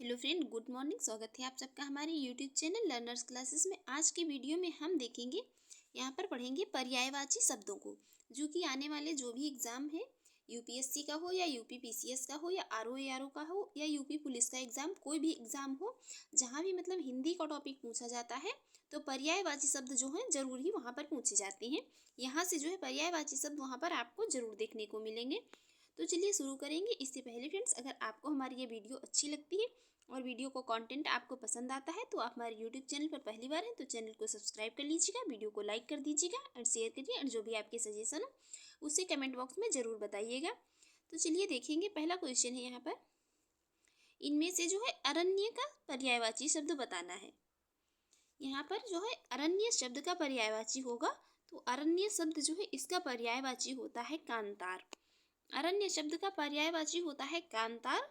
Hello friend, good morning. स्वागत है आप सबका हमारे यूट्यूब चैनल लर्नर्स क्लासेस में। आज की वीडियो में हम देखेंगे, यहाँ पर पढ़ेंगे पर्यायवाची शब्दों को, जो कि आने वाले जो भी एग्ज़ाम है, यूपीएससी का हो या यूपी पीसीएस का हो या आरओ एआरओ का हो या यूपी पुलिस का एग्ज़ाम, कोई भी एग्ज़ाम हो जहाँ भी मतलब हिंदी का टॉपिक पूछा जाता है तो पर्यायवाची शब्द जो हैं ज़रूर ही वहाँ पर पूछे जाते हैं। यहाँ से जो है पर्यायवाची शब्द वहाँ पर आपको ज़रूर देखने को मिलेंगे। तो चलिए शुरू करेंगे। इससे पहले फ्रेंड्स, अगर आपको हमारी ये वीडियो अच्छी लगती है और वीडियो को कंटेंट आपको पसंद आता है तो आप हमारे यूट्यूब चैनल पर पहली बार हैं तो चैनल को सब्सक्राइब कर लीजिएगा, वीडियो को लाइक कर दीजिएगा और शेयर करिए, और जो भी आपके सजेशन हो उसे कमेंट बॉक्स में ज़रूर बताइएगा। तो चलिए देखेंगे, पहला क्वेश्चन है यहाँ पर, इनमें से जो है अरण्य का पर्यायवाची शब्द बताना है। यहाँ पर जो है अरण्य शब्द का पर्यायवाची होगा, तो अरण्य शब्द जो है इसका पर्यायवाची होता है कांतार। अरण्य शब्द का पर्यायवाची होता है कांतार।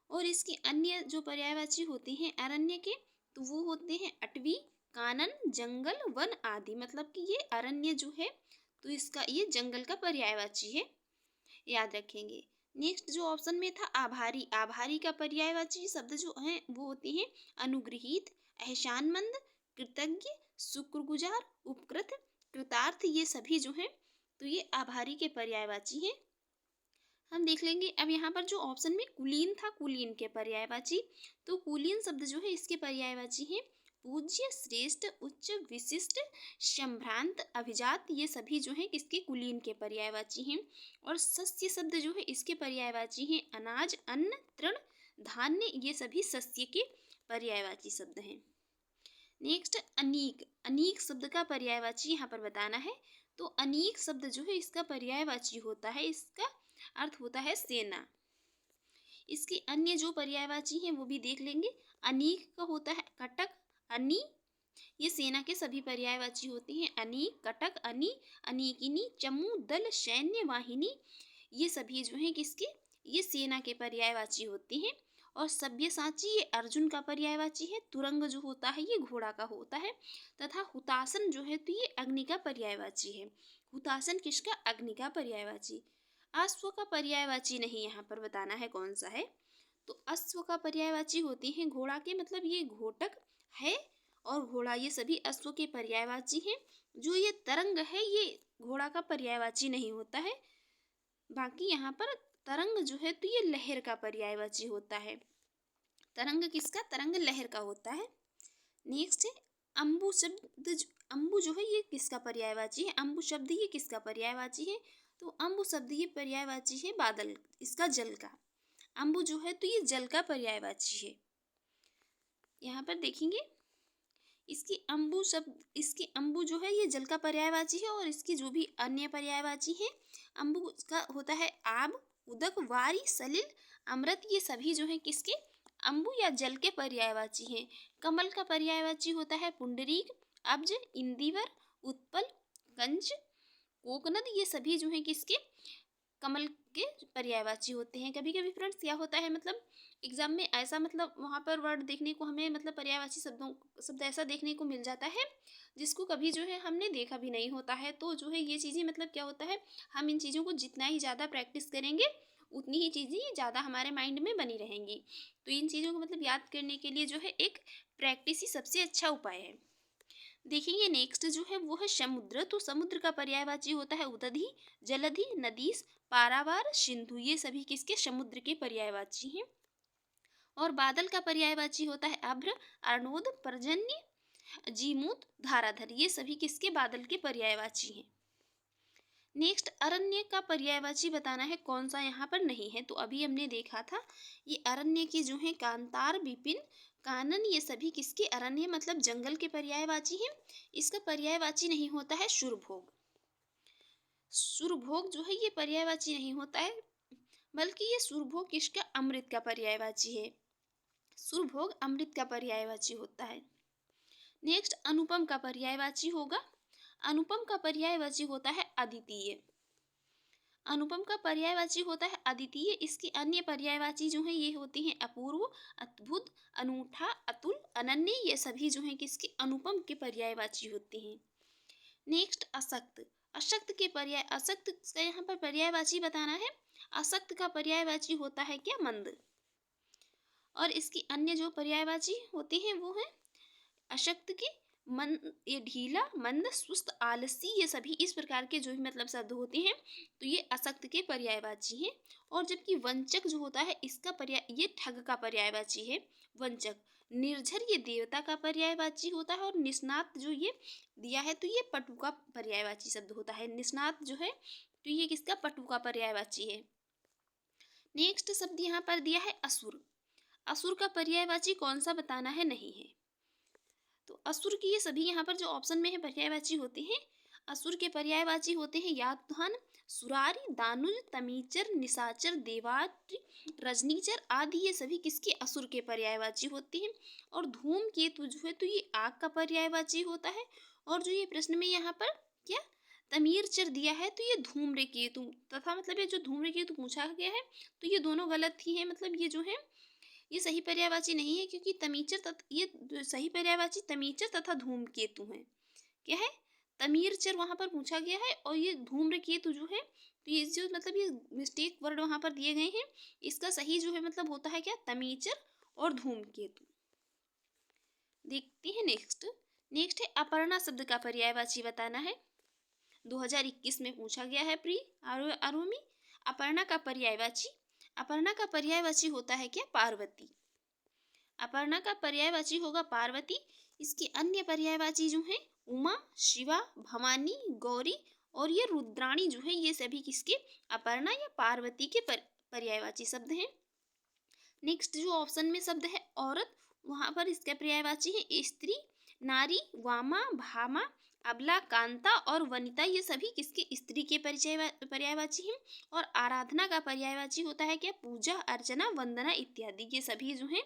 और इसके अन्य जो पर्यायवाची होते हैं अरण्य के, तो वो होते हैं अटवी, कानन, जंगल, वन आदि। मतलब कि ये अरण्य जो है तो इसका ये जंगल का पर्यायवाची है, याद रखेंगे। नेक्स्ट जो ऑप्शन में था आभारी, आभारी का पर्यायवाची शब्द जो हैं वो होते हैं अनुग्रहित, एहसानमंद, कृतज्ञ, शुक्रगुजार, उपकृत, कृतार्थ। ये सभी जो हैं तो ये आभारी के पर्यायवाची हैं। हम देख लेंगे अब यहाँ पर जो ऑप्शन में कुलीन था, कुलीन के पर्यायवाची, तो कुलीन शब्द जो है इसके पर्यायवाची हैं पूज्य, श्रेष्ठ, उच्च, विशिष्ट, संभ्रांत, अभिजात। ये सभी जो हैं किसके कुलीन के पर्यायवाची हैं। और सस्य शब्द जो है इसके पर्यायवाची हैं अनाज, अन्न, तृण, धान्य। ये सभी सस्य के पर्यायवाची शब्द हैं। नेक्स्ट अनीक, अनीक शब्द का पर्यायवाची यहाँ पर बताना है। तो अनीक शब्द जो है इसका पर्यायवाची होता है, इसका अर्थ होता है सेना। इसके अन्य जो पर्यायवाची हैं वो भी देख लेंगे। अनीक का होता है कटक, अनी। ये सेना के सभी पर्यायवाची होते हैं। अनीक, कटक, अनी, अनीकिनी, चमू, दल, सैन्य, वाहिनी। ये सभी जो हैं किसके, ये सेना के पर्यायवाची होते हैं। और सब्यसाची ये अर्जुन का पर्यायवाची है। तुरंग जो होता है ये घोड़ा का होता है। तथा हुतासन जो है तो ये अग्नि का पर्यायवाची है। हुतासन किसका, अग्नि का पर्यायवाची। अश्व का पर्यायवाची नहीं यहाँ पर बताना है कौन सा है। तो अश्व का पर्यायवाची होती हैं घोड़ा के, मतलब ये घोटक है और घोड़ा, ये सभी अश्व के पर्यायवाची हैं। जो ये तरंग है ये घोड़ा का पर्यायवाची नहीं होता है। बाकी यहाँ पर तरंग जो है तो ये लहर का पर्यायवाची होता है। तरंग किसका, तरंग लहर का होता है। नेक्स्ट है अम्बु शब्द, अम्बु जो है ये किसका पर्यायवाची है, अम्बु शब्द ये किसका पर्यायवाची है। तो अम्बु शब्द ये पर्यायवाची है बादल, इसका जल का। अम्बु जो है तो ये जल का पर्यायवाची है। यहाँ पर देखेंगे इसकी अम्बु शब्द, इसकी अम्बु जो है ये जल का पर्यायवाची है। और इसकी जो भी अन्य पर्यायवाची है अम्बु का होता है आब, उदक, वारी, सलिल, अमृत। ये सभी जो है किसके, अम्बु या जल के पर्यायवाची हैं। कमल का पर्यायवाची होता है पुंडरीक, अब्ज, इंदिवर, उत्पल, कंज, कोकनद। ये सभी जो हैं किसके, कमल के पर्यायवाची होते हैं। कभी कभी फ्रेंड्स क्या होता है, मतलब एग्जाम में ऐसा, मतलब वहाँ पर वर्ड देखने को हमें, मतलब पर्यायवाची शब्द ऐसा देखने को मिल जाता है जिसको कभी जो है हमने देखा भी नहीं होता है। तो जो है ये चीज़ें, मतलब क्या होता है, हम इन चीज़ों को जितना ही ज़्यादा प्रैक्टिस करेंगे उतनी ही चीज़ें ज़्यादा हमारे माइंड में बनी रहेंगी। तो इन चीज़ों को मतलब याद करने के लिए जो है एक प्रैक्टिस ही सबसे अच्छा उपाय है। देखेंगे नेक्स्ट जो है वो है समुद्र। तो समुद्र का पर्यायवाची होता है उदधि, जलधि, नदीस, पारावार, सिंधु। ये सभी किसके, समुद्र के पर्यायवाची हैं। और बादल का पर्यायवाची होता है अभ्र, अर्णोद, पर्जन्य, जीमूत, धाराधर। ये सभी किसके, बादल के पर्यायवाची हैं। नेक्स्ट अरण्य का पर्यायवाची बताना है, कौन सा यहाँ पर नहीं है। तो अभी हमने देखा था ये अरण्य की जो है कांतार, विपिन, कानन। ये सभी किसके, अरण्य मतलब जंगल के पर्यायवाची हैं। इसका पर्यायवाची नहीं होता है सुरभोग। सुरभोग जो है ये पर्यायवाची नहीं होता है, बल्कि ये सुरभोग किसका, अमृत का पर्यायवाची है। सुरभोग अमृत का पर्यायवाची होता है। नेक्स्ट अनुपम का पर्यायवाची होगा, अनुपम का पर्यायवाची होता है अद्वितीय। अनुपम का पर्यायवाची होता है अद्वितीय। इसकी अन्य पर्यायवाची जो हैं ये होती हैं अपूर्व, अद्भुत, अनूठा, अतुल, अनन्य। ये सभी जो हैं किसके, अनुपम के पर्यायवाची होते हैं। नेक्स्ट अशक्त, अशक्त के पर्याय, अशक्त का यहाँ पर पर्यायवाची बताना है। अशक्त का पर्यायवाची होता है क्या, मंद। और इसकी अन्य जो पर्यायवाची होते हैं वो हैं अशक्त के, मन, ये ढीला, मंद, सुस्त, आलसी, ये सभी इस प्रकार के जो भी मतलब शब्द होते हैं तो ये असक्त के पर्यायवाची हैं। और जबकि वंचक जो होता है इसका पर्याय, ये ठग का पर्यायवाची है वंचक। निर्झर ये देवता का पर्यायवाची होता है। और निष्णात जो ये दिया है तो ये पटु का पर्यायवाची शब्द होता है। निष्णात जो है तो ये किसका, पटु का पर्यायवाची है। नेक्स्ट शब्द यहाँ पर दिया है असुर। असुर का पर्यायवाची कौन सा बताना है, नहीं है। तो असुर की ये सभी यहाँ पर जो ऑप्शन में है पर्यायवाची होते हैं। असुर के पर्यायवाची होते हैं यातुधान, सुरारी, दानुज, तमीचर, निशाचर, देवारी, रजनीचर आदि, ये सभी किसके, असुर के पर्यायवाची होते हैं। और धूमकेतु जो है तो ये आग का पर्यायवाची होता है। और जो ये प्रश्न में यहाँ पर क्या तमीरचर दिया है तो ये धूम्रकेतु तथा मतलब ये जो धूम्रकेतु पूछा गया है तो ये दोनों गलत ही है। मतलब ये जो है ये सही पर्यायवाची नहीं है, क्योंकि तमीचर तथा ये सही पर्यायवाची तमीचर तथा धूमकेतु है। क्या है, तमीरचर वहां पर पूछा गया है और ये धूम्रकेतु जो है तो ये जो मतलब ये मिस्टेक वर्ड वहां पर दिए गए हैं, इसका सही जो है मतलब होता है क्या, तमीचर और धूमकेतु। देखते हैं नेक्स्ट। नेक्स्ट है अपर्णा शब्द का पर्यायवाची बताना है। 2021 में पूछा गया है प्री आरओ में। अपर्णा का पर्यायवाची, अपर्णा का पर्यायवाची होता है क्या, पार्वती। अपर्णा का पर्यायवाची होगा पार्वती। इसके अन्य पर्यायवाची जो हैं उमा, शिवा, भवानी, गौरी और ये रुद्राणी जो है ये सभी किसके, अपर्णा या पार्वती के पर्यायवाची शब्द हैं। नेक्स्ट जो ऑप्शन में शब्द है औरत, वहां पर इसका पर्यायवाची है स्त्री, नारी, वामा, भामा, अबला, कांता और वनिता, ये सभी किसके, स्त्री के पर्यायवाची हैं। और आराधना का पर्यायवाची होता है क्या, पूजा, अर्चना, वंदना इत्यादि, ये सभी जो हैं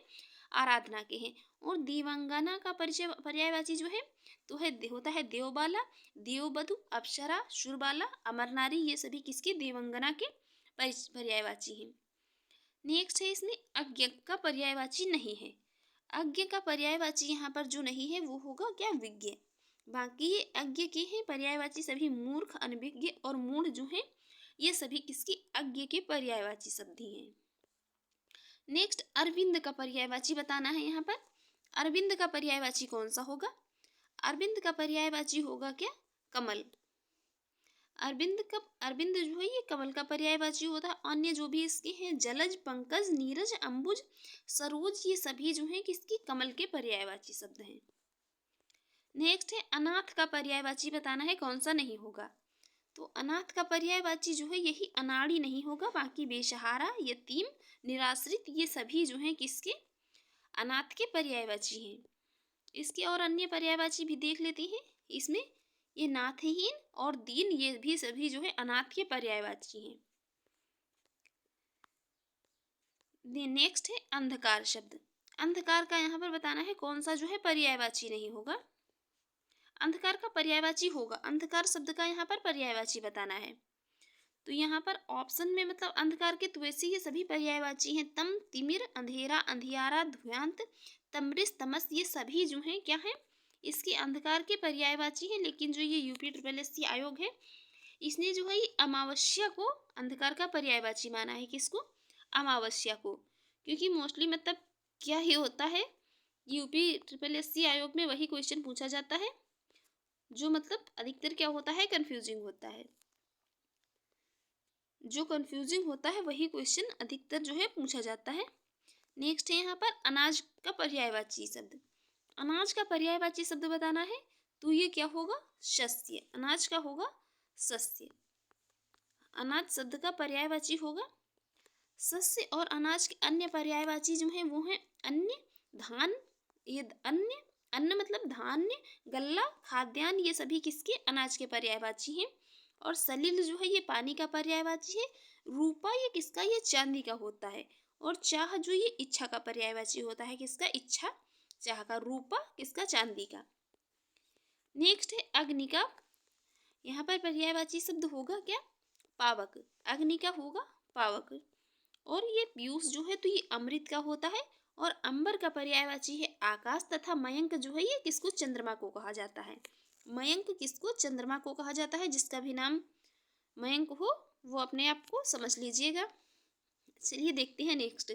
आराधना के हैं। और देवांगना का पर्यायवाची जो है तो है होता है देवबाला, देववधु, अप्सरा, शूरबाला, अमरनारी, ये सभी किसके, देवांगना के पर्यायवाची हैं। नेक्स्ट है इसमें अज्ञ का पर्यायवाची नहीं है। अज्ञ का पर्यायवाची यहाँ पर जो नहीं है वो होगा क्या, विज्ञ। बाकी ये अज्ञ के हैं पर्यायवाची सभी मूर्ख, अनभिज्ञ और मूढ़ जो हैं ये सभी किसके, अज्ञ के पर्यायवाची शब्द ही हैं। नेक्स्ट अरविंद का पर्यायवाची बताना है। यहाँ पर अरविंद का पर्यायवाची कौन सा होगा, अरविंद का पर्यायवाची होगा क्या, कमल। अरविंद जो है ये कमल का पर्यायवाची होता है। अन्य जो भी इसके हैं जलज, पंकज, नीरज, अंबुज, सरोज, ये सभी जो हैं किसकी, कमल के पर्यायवाची शब्द हैं। नेक्स्ट है अनाथ का पर्यायवाची बताना है, कौन सा नहीं होगा। तो अनाथ का पर्यायवाची जो है यही अनाड़ी नहीं होगा। बाकी बेसहारा, यतीम, निराश्रित, ये सभी जो हैं किसके, अनाथ के पर्यायवाची हैं। इसके और अन्य पर्यायवाची भी देख लेते हैं। इसमें ये नाथहीन और दीन, ये भी सभी जो है अनाथ के पर्यायवाची हैं। नेक्स्ट है अंधकार शब्द। अंधकार का यहाँ पर बताना है कौन सा जो है पर्यायवाची नहीं होगा। अंधकार का पर्यायवाची होगा, अंधकार शब्द का यहाँ पर पर्यायवाची बताना है। तो यहाँ पर ऑप्शन में मतलब अंधकार के वैसे ये सभी पर्यायवाची हैं। तम, तिमिर, अंधेरा, अंधियारा, धुयांत, तमरिस, तमस, ये सभी जो हैं क्या हैं, इसके अंधकार के पर्यायवाची हैं। लेकिन जो ये यूपी आयोग है इसने जो है ये अमावस्या को अंधकार का पर्यायवाची माना है। किसको, अमावस्या को। क्योंकि मोस्टली मतलब क्या ही होता है, यूपी आयोग में वही क्वेश्चन पूछा जाता है जो मतलब अधिकतर क्या होता है, कंफ्यूजिंग होता है। जो कंफ्यूजिंग होता है वही क्वेश्चन अधिकतर जो है पूछा जाता है। नेक्स्ट है यहाँ पर अनाज का पर्यायवाची शब्द। अनाज का पर्यायवाची शब्द बताना है तो ये क्या होगा, शस्य। अनाज का होगा सस्य। अनाज शब्द का पर्यायवाची होगा सस्य। और अनाज के अन्य पर्यायवाची जो है वो है अन्य, धान, ये अन्य, अन्न मतलब धान्य, गल्ला, खाद्यान्न, ये सभी किसके, अनाज के पर्यायवाची हैं। और सलिल जो है ये पानी का पर्यायवाची है। रूपा ये किसका, ये चांदी का होता है। और चाह जो ये इच्छा का पर्यायवाची होता है। किसका, इच्छा, चाह का। रूपा किसका, चांदी का। नेक्स्ट है अग्नि का, यहाँ पर पर्यायवाची शब्द होगा क्या, पावक। अग्नि का होगा पावक। और ये पीयूष जो है तो ये अमृत का होता है। और अंबर का पर्यायवाची है आकाश। तथा मयंक जो है ये किसको, चंद्रमा को कहा जाता है। मयंक किसको, चंद्रमा को कहा जाता है। जिसका भी नाम मयंक हो वो अपने आप को समझ लीजिएगा। चलिए देखते हैं नेक्स्ट।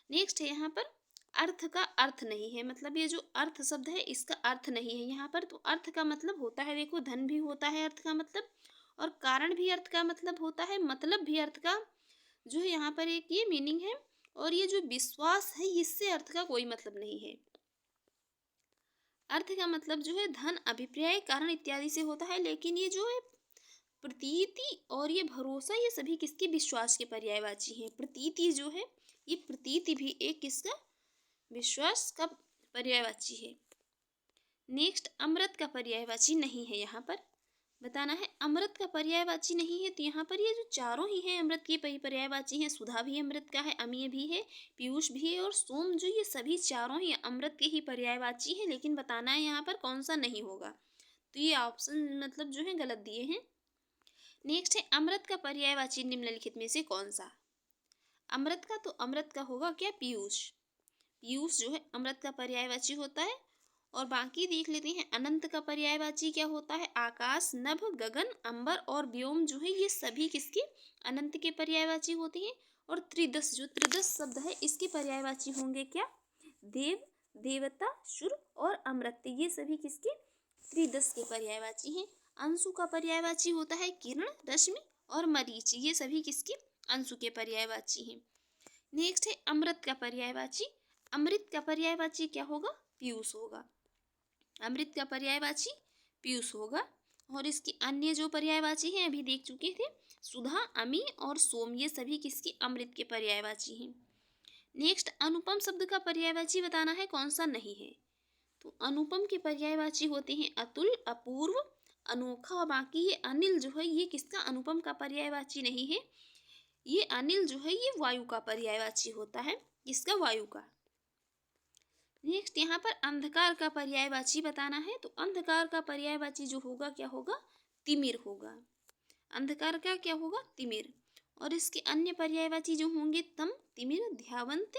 नेक्स्ट है यहाँ पर अर्थ का अर्थ नहीं है, मतलब ये जो अर्थ शब्द है इसका अर्थ नहीं है यहाँ पर। तो अर्थ का मतलब होता है, देखो धन भी होता है अर्थ का मतलब, और कारण भी अर्थ का मतलब होता है, मतलब भी अर्थ का जो है यहाँ पर एक ये मीनिंग है। और ये जो विश्वास है इससे अर्थ का कोई मतलब नहीं है। अर्थ का मतलब जो है धन, अभिप्राय, कारण इत्यादि से होता है, लेकिन ये जो है प्रतीति और ये भरोसा ये सभी किसके, विश्वास के पर्यायवाची हैं। प्रतीति जो है ये प्रतीति भी एक किसका, विश्वास का पर्यायवाची है। नेक्स्ट, अमृत का पर्यायवाची नहीं है, यहाँ पर बताना है अमृत का पर्यायवाची नहीं है। तो यहाँ पर ये जो चारों ही हैं अमृत के पर्यायवाची हैं। सुधा भी अमृत का है, अमीय भी है, पीयूष भी है और सोम, जो ये सभी चारों ही अमृत के ही पर्यायवाची हैं, लेकिन बताना है यहाँ पर कौन सा नहीं होगा। तो ये ऑप्शन मतलब जो है गलत दिए हैं। नेक्स्ट है, अमृत का पर्यायवाची निम्नलिखित में से कौन सा। अमृत का, तो अमृत का होगा क्या, पीयूष। पीयूष जो है अमृत का पर्यायवाची होता है। और बाकी देख लेते हैं, अनंत का पर्यायवाची क्या होता है, आकाश, नभ, गगन, अंबर और व्योम जो है ये सभी किसके, अनंत के पर्यायवाची होते हैं। और त्रिदश, जो त्रिदश शब्द है इसके पर्यायवाची होंगे क्या, देव, देवता, शुर और अमृत, ये सभी किसके, त्रिदश के पर्यायवाची हैं। अंशु का पर्यायवाची होता है किरण, रश्मि और मरीच, ये सभी किसके, अंशु के पर्यायवाची हैं। नेक्स्ट है अमृत का पर्यायवाची। अमृत का पर्यायवाची क्या होगा, पीयूष होगा। अमृत का पर्यायवाची पीयूष होगा। और इसके अन्य जो पर्यायवाची हैं अभी देख चुके थे, सुधा, अमी और सोम, ये सभी किसके, अमृत के पर्यायवाची हैं। नेक्स्ट, अनुपम शब्द का पर्यायवाची बताना है कौन सा नहीं है। तो अनुपम के पर्यायवाची होते हैं अतुल, अपूर्व, अनोखा और बाकी। ये अनिल जो है ये किसका, अनुपम का पर्यायवाची नहीं है। ये अनिल जो है ये वायु का पर्यायवाची होता है, किसका, वायु का। नेक्स्ट, यहाँ पर अंधकार का पर्यायवाची बताना है। तो अंधकार का पर्यायवाची जो होगा क्या होगा, तिमिर होगा। अंधकार का क्या होगा, तिमिर। और इसके अन्य पर्यायवाची जो होंगे तम, तिमिर, ध्यावंत,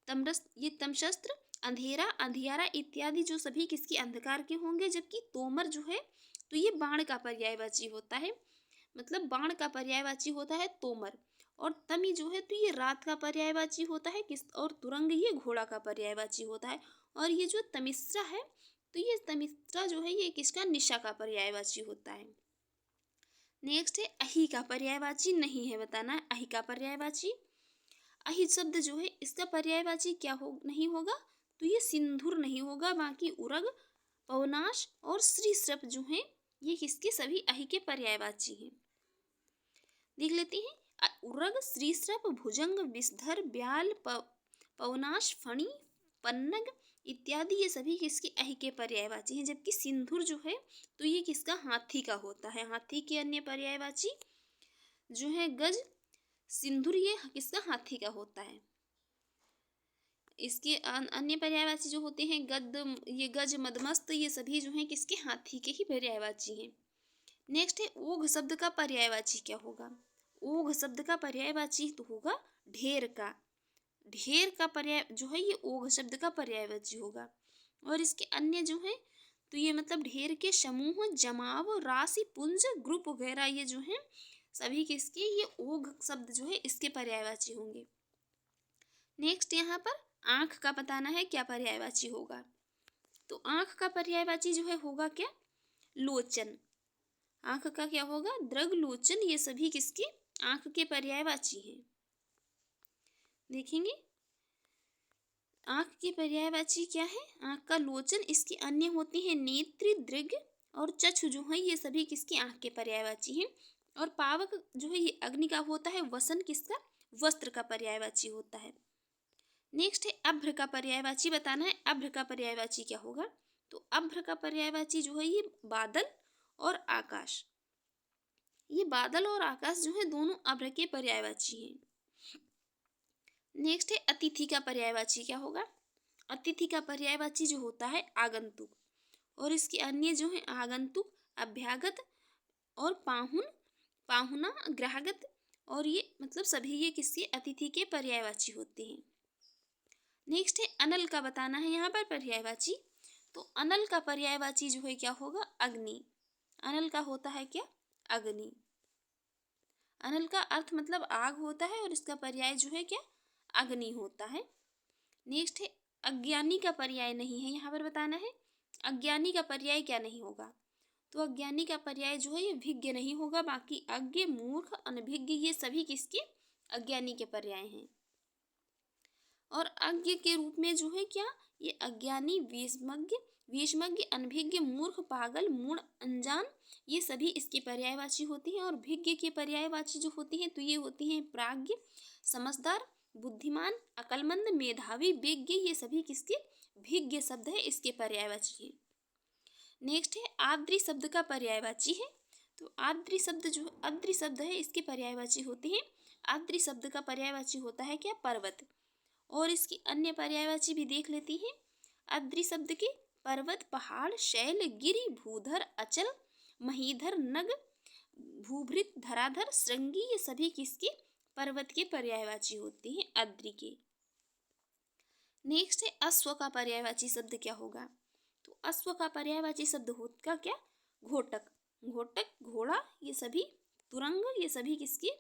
तमरस, ये तमशस्त्र, अंधेरा, अंधियारा इत्यादि, जो सभी किसकी, अंधकार के होंगे। जबकि तोमर जो है तो ये बाण का पर्यायवाची होता है, मतलब बाण का पर्यायवाची होता है तोमर। और तमी जो है तो ये रात का पर्यायवाची होता है किस, और तुरंग ये घोड़ा का पर्यायवाची होता है। और ये जो तमिश्रा है तो ये तमिश्रा जो है ये किसका, निशा का पर्यायवाची होता है। नेक्स्ट है, अहि का पर्यायवाची नहीं है, बताना है अहि का पर्यायवाची। अहि शब्द जो है इसका पर्यायवाची क्या हो, नहीं होगा, तो ये सिंधुर नहीं होगा। बाकी उरग, पवनाश और श्रीश्रप जो हैं ये किसके, सभी अहि के पर्यायवाची हैं। देख लेते हैं, उरग, श्रीश्रप, भुजंग, विषधर, ब्याल, पवनाश, फणी, पन्नग इत्यादि, ये सभी किसके, अहि के पर्यायवाची हैं। जबकि सिंधुर जो है तो ये किसका, हाथी का होता है। हाथी के अन्य पर्यायवाची जो है गज, सिंधुर ये किसका, हाथी का होता है। इसके अन्य पर्यायवाची जो होते हैं गद, ये गज, मदमस्त, ये सभी जो हैं किसके, हाथी के ही पर्यायवाची हैं। नेक्स्ट है, ओघ शब्द का पर्यायवाची क्या होगा। ओघ शब्द का पर्यायवाची तो होगा ढेर का। ढेर का पर्याय जो है ये ओघ शब्द का पर्यायवाची होगा। और इसके अन्य जो है तो ये मतलब ढेर के समूह, जमाव, राशि, पुंज, ग्रुप वगैरह, ये जो है सभी किसके, ये ओघ शब्द जो है इसके पर्यायवाची होंगे। नेक्स्ट, यहाँ पर आँख का बताना है क्या पर्यायवाची होगा। तो आँख का पर्यायवाची जो है होगा क्या, लोचन। आँख का क्या होगा, दृग, लोचन, ये सभी किसके, आँख के पर्यायवाची हैं। देखेंगे आँख के पर्यायवाची क्या है, आँख का लोचन। इसके अन्य होते हैं नेत्र, दृग और चक्षु, जो है ये सभी किसकी, आँख के पर्यायवाची हैं। और पावक जो है ये अग्नि का होता है। वसन किसका, वस्त्र का पर्यायवाची होता है। नेक्स्ट है, अभ्र का पर्यायवाची बताना है। अभ्र का पर्यायवाची क्या होगा, तो अभ्र का पर्यायवाची जो है ये बादल और आकाश। ये बादल और आकाश जो है दोनों अभ्र के पर्यायवाची हैं। नेक्स्ट है, अतिथि का पर्यायवाची क्या होगा। अतिथि का पर्यायवाची जो होता है आगंतुक। और इसके अन्य जो है आगंतुक, अभ्यागत और पाहुन, पाहुना, ग्राहगत, और ये मतलब सभी ये किसके, अतिथि के पर्यायवाची होते हैं। नेक्स्ट है, अनल का बताना है यहाँ पर पर्यायवाची। तो अनल का पर्यायवाची जो है क्या होगा, अग्नि। अनल का होता है क्या, अग्नि। अनल का अर्थ मतलब आग होता है और इसका पर्याय जो है क्या, अग्नि होता है। नेक्स्ट है अज्ञानी का पर्याय नहीं है, यहाँ पर बताना है अज्ञानी का पर्याय क्या नहीं होगा। तो अज्ञानी का पर्याय जो है ये विज्ञ नहीं होगा, बाकी अज्ञ, मूर्ख, अनभिज्ञ ये सभी किसके अज्ञानी के पर्याय हैं। और अज्ञ के रूप में जो है क्या, ये अज्ञानी, विषमज्ञ, अनभिज्ञ, मूर्ख, पागल, मूढ़, अनजान ये सभी इसके पर्यायवाची होती हैं। और भिज्ञ के पर्यायवाची जो होती हैं तो ये होती हैं प्राज्ञ, समझदार, बुद्धिमान, अकलमंद, मेधावी, विज्ञ ये सभी किसके भिज्ञ शब्द है, इसके पर्यायवाची हैं। नेक्स्ट है आद्रि शब्द का पर्यायवाची है। तो आद्रि शब्द जो अद्रि शब्द है इसके पर्यायवाची होते हैं। आद्रि शब्द का पर्यायवाची होता है क्या, पर्वत। और इसकी अन्य पर्यायवाची भी देख लेती हैं। अद्रि शब्द के पर्वत, पहाड़, शैल, गिरि, भूधर, अचल, महीधर, नग, भूभृत, धराधर, श्रृंगी ये सभी किसके पर्वत के पर्यायवाची होते हैं, अद्रि के। नेक्स्ट है अश्व का पर्यायवाची शब्द क्या होगा। तो अश्व का पर्यायवाची शब्द होगा क्या, घोटक। घोटक, घोड़ा ये सभी, तुरंग ये सभी किसके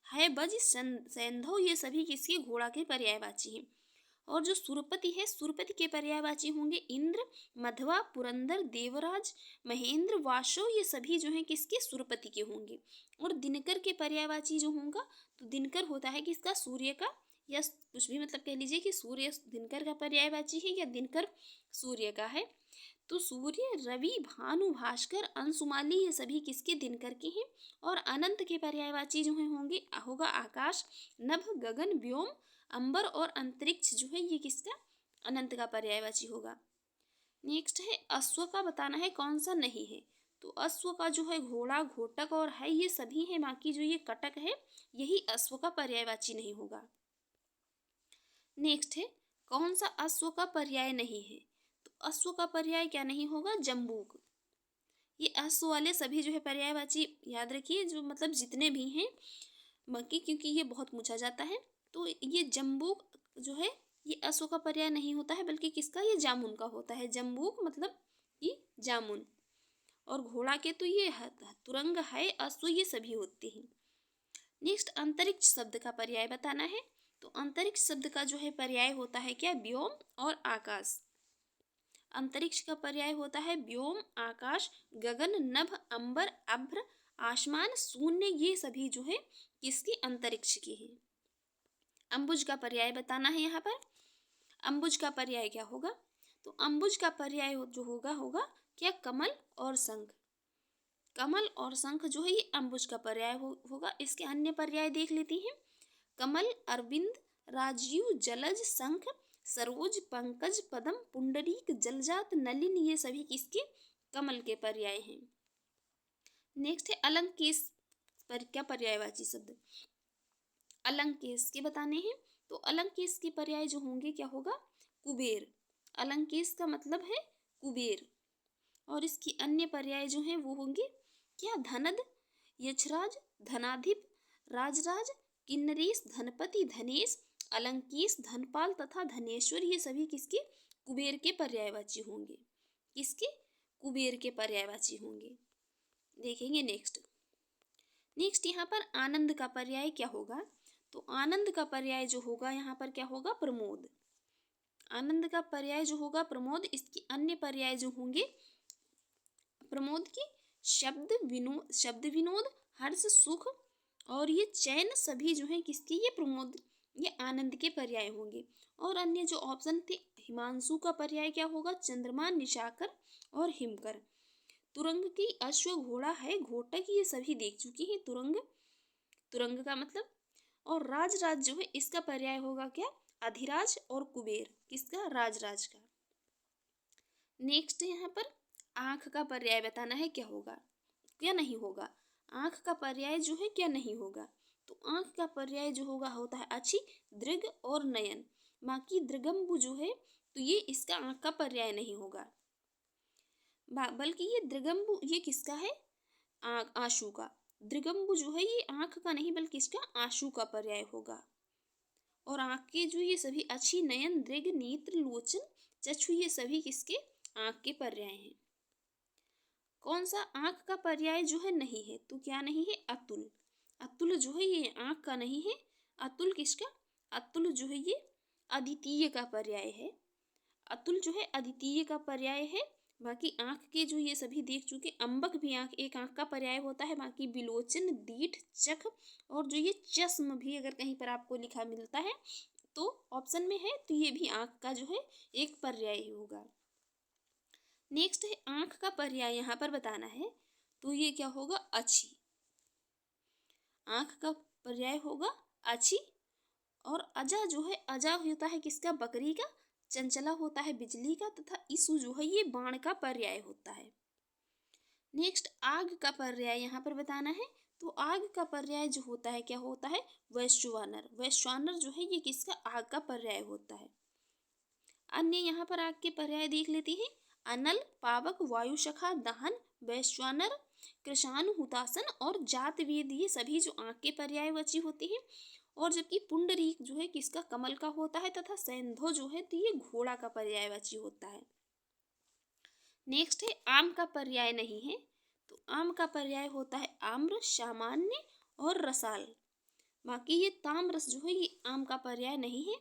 है, बज, सैंधव ये सभी किसके घोड़ा के पर्यायवाची हैं। और जो सुरपति है, सुरपति के पर्यायवाची होंगे इंद्र, मधवा, पुरंदर, देवराज, महेंद्र, वाशो ये सभी जो हैं किसके सुरपति के होंगे। और दिनकर के पर्यायवाची जो होगा तो दिनकर होता है किसका, सूर्य का, या कुछ भी मतलब कह लीजिए कि सूर्य दिनकर का पर्यायवाची है या दिनकर सूर्य का है। तो सूर्य, रवि, भानु, भास्कर, अंशुमाली ये सभी किसके दिनकर के हैं। और अनंत के पर्यायवाची जो है होंगे होगा आकाश, नभ, गगन, व्योम, अंबर और अंतरिक्ष जो है ये किसका अनंत का पर्यायवाची होगा। नेक्स्ट है अश्व का बताना है कौन सा नहीं है। तो अश्व का जो है घोड़ा, घोटक और है ये सभी हैं, बाकी जो ये कटक है यही अश्व का पर्यायवाची नहीं होगा। नेक्स्ट है कौन सा अश्व का पर्याय नहीं है। तो अश्व का पर्याय क्या नहीं होगा, जम्बूक। ये अश्व वाले सभी जो है पर्यायवाची याद रखिए, जो मतलब जितने भी हैं बाकी, क्योंकि ये बहुत पूछा जाता है। तो ये जम्बूक जो है ये अश्व का पर्याय नहीं होता है, बल्कि किसका, ये जामुन का होता है। जम्बूक मतलब ये जामुन। और घोड़ा के तो ये तुरंग है, अश्व ये सभी होते हैं। नेक्स्ट अंतरिक्ष शब्द का पर्याय बताना है। तो अंतरिक्ष शब्द का जो है पर्याय होता है क्या, व्योम और आकाश। अंतरिक्ष का पर्याय होता है व्योम, आकाश, गगन, नभ, अंबर, अभ्र, आसमान, शून्य ये सभी जो है किसके अंतरिक्ष के हैं। अंबुज का पर्याय बताना है यहाँ पर। अंबुज का पर्याय क्या होगा। तो अंबुज का पर्याय जो होगा क्या, कमल और शंख। कमल और शंख जो है ये अंबुज का पर्याय होगा। इसके अन्य पर्याय देख लेते हैं। कमल, अरविंद, राजीव, जलज, शंख, सरोज, पंकज, पदम, पुंडरीक, जलजात, नलिन ये सभी किसके कमल के पर्याय हैं। नेक्स्ट है अलंकेश पर क्या पर्यायवाची शब्द। अलंकेश के बताने हैं। तो अलंकेश के पर्याय जो होंगे क्या होगा, कुबेर। अलंकेश का मतलब है कुबेर। और इसकी अन्य पर्याय जो हैं वो होंगे क्या, धनद, यक्षराज, धनाधिप, राजराज, किन्नरेश, धनपति, धनेश, अलंकेश, धनपाल तथा धनेश्वर ये सभी किसके कुबेर के पर्यायवाची होंगे। किसके, कुबेर के पर्यायवाची होंगे। देखेंगे नेक्स्ट यहाँ पर आनंद का पर्याय क्या होगा। तो आनंद का पर्याय जो होगा यहाँ पर क्या होगा, प्रमोद। आनंद का पर्याय जो होगा प्रमोद। इसके अन्य पर्याय जो होंगे प्रमोद की शब्द विनोद, हर्ष, सुख और ये चैन सभी जो है किसके, ये प्रमोद, ये आनंद के पर्याय होंगे। और अन्य जो ऑप्शन थे, हिमांशु का पर्याय क्या होगा, चंद्रमा, निशाकर और हिमकर। तुरंग की अश्व, घोड़ा है, घोटक ये सभी देख चुकी हैं। तुरंग का मतलब। और राजराज जो है इसका पर्याय होगा क्या, अधिराज और कुबेर। किसका, राजराज का। नेक्स्ट यहाँ पर आँख का पर्याय बताना है क्या होगा, क्या नहीं होगा। आँख का पर्याय जो है क्या नहीं होगा। तो आँख का पर्याय जो होता है अच्छी, दृग और नयन। बाकी दृगम्बु जो है तो ये इसका आँख का पर्याय नहीं होगा, बल्कि ये दृगम्बु ये किसका है, आंसू का। दृगम्बु जो है ये आँख का नहीं बल्कि इसका आंसू का पर्याय होगा। और आँख के जो ये सभी अच्छी, नयन, दृग, नेत्र, लोचन, चक्षु ये सभी किसके आँख के पर्याय हैं। कौन सा आँख का पर्याय जो है नहीं है। तो क्या नहीं है, अतुल। अतुल जो है ये आँख का नहीं है। अतुल किसका, अतुल जो है ये अद्वितीय का पर्याय है। अतुल जो है अद्वितीय का पर्याय है। बाकी आँख के जो ये सभी देख चुके, अम्बक भी एक आँख का पर्याय होता है। बाकी विलोचन, दीठ, चख और जो ये चश्म भी अगर कहीं पर आपको लिखा मिलता है तो ऑप्शन में है तो ये भी आँख का जो है एक पर्याय ही होगा। नेक्स्ट है आँख का पर्याय यहाँ पर बताना है तो ये क्या होगा, अच्छी। आँख का पर्याय होगा अच्छी। और अजा जो है, अजा होता है किसका, बकरी का। चंचला होता है बिजली का तथा ईसु जो है ये बाण का पर्याय होता है। नेक्स्ट आग का पर्याय यहाँ पर बताना है तो आग का पर्याय जो होता है क्या होता है, वैश्वानर। वैश्वानर जो है ये किसका, आग का पर्याय होता है। अन्य यहाँ पर आग के पर्याय देख लेते हैं। अनल, पावक, वायुशखा, दहन, वैश्वानर, कृशानु, हुतासन और जातवेद ये सभी जो आग के पर्यायवाची होते हैं। और जबकि पुंडरीक जो है किसका, कमल का होता है तथा सैंधो जो है तो ये घोड़ा का पर्यायवाची होता है। नेक्स्ट है आम का पर्याय नहीं है तो आम का पर्याय होता है आम्र, सामान्य और रसाल। बाकी ये ताम्रस जो है ये आम का पर्याय नहीं है।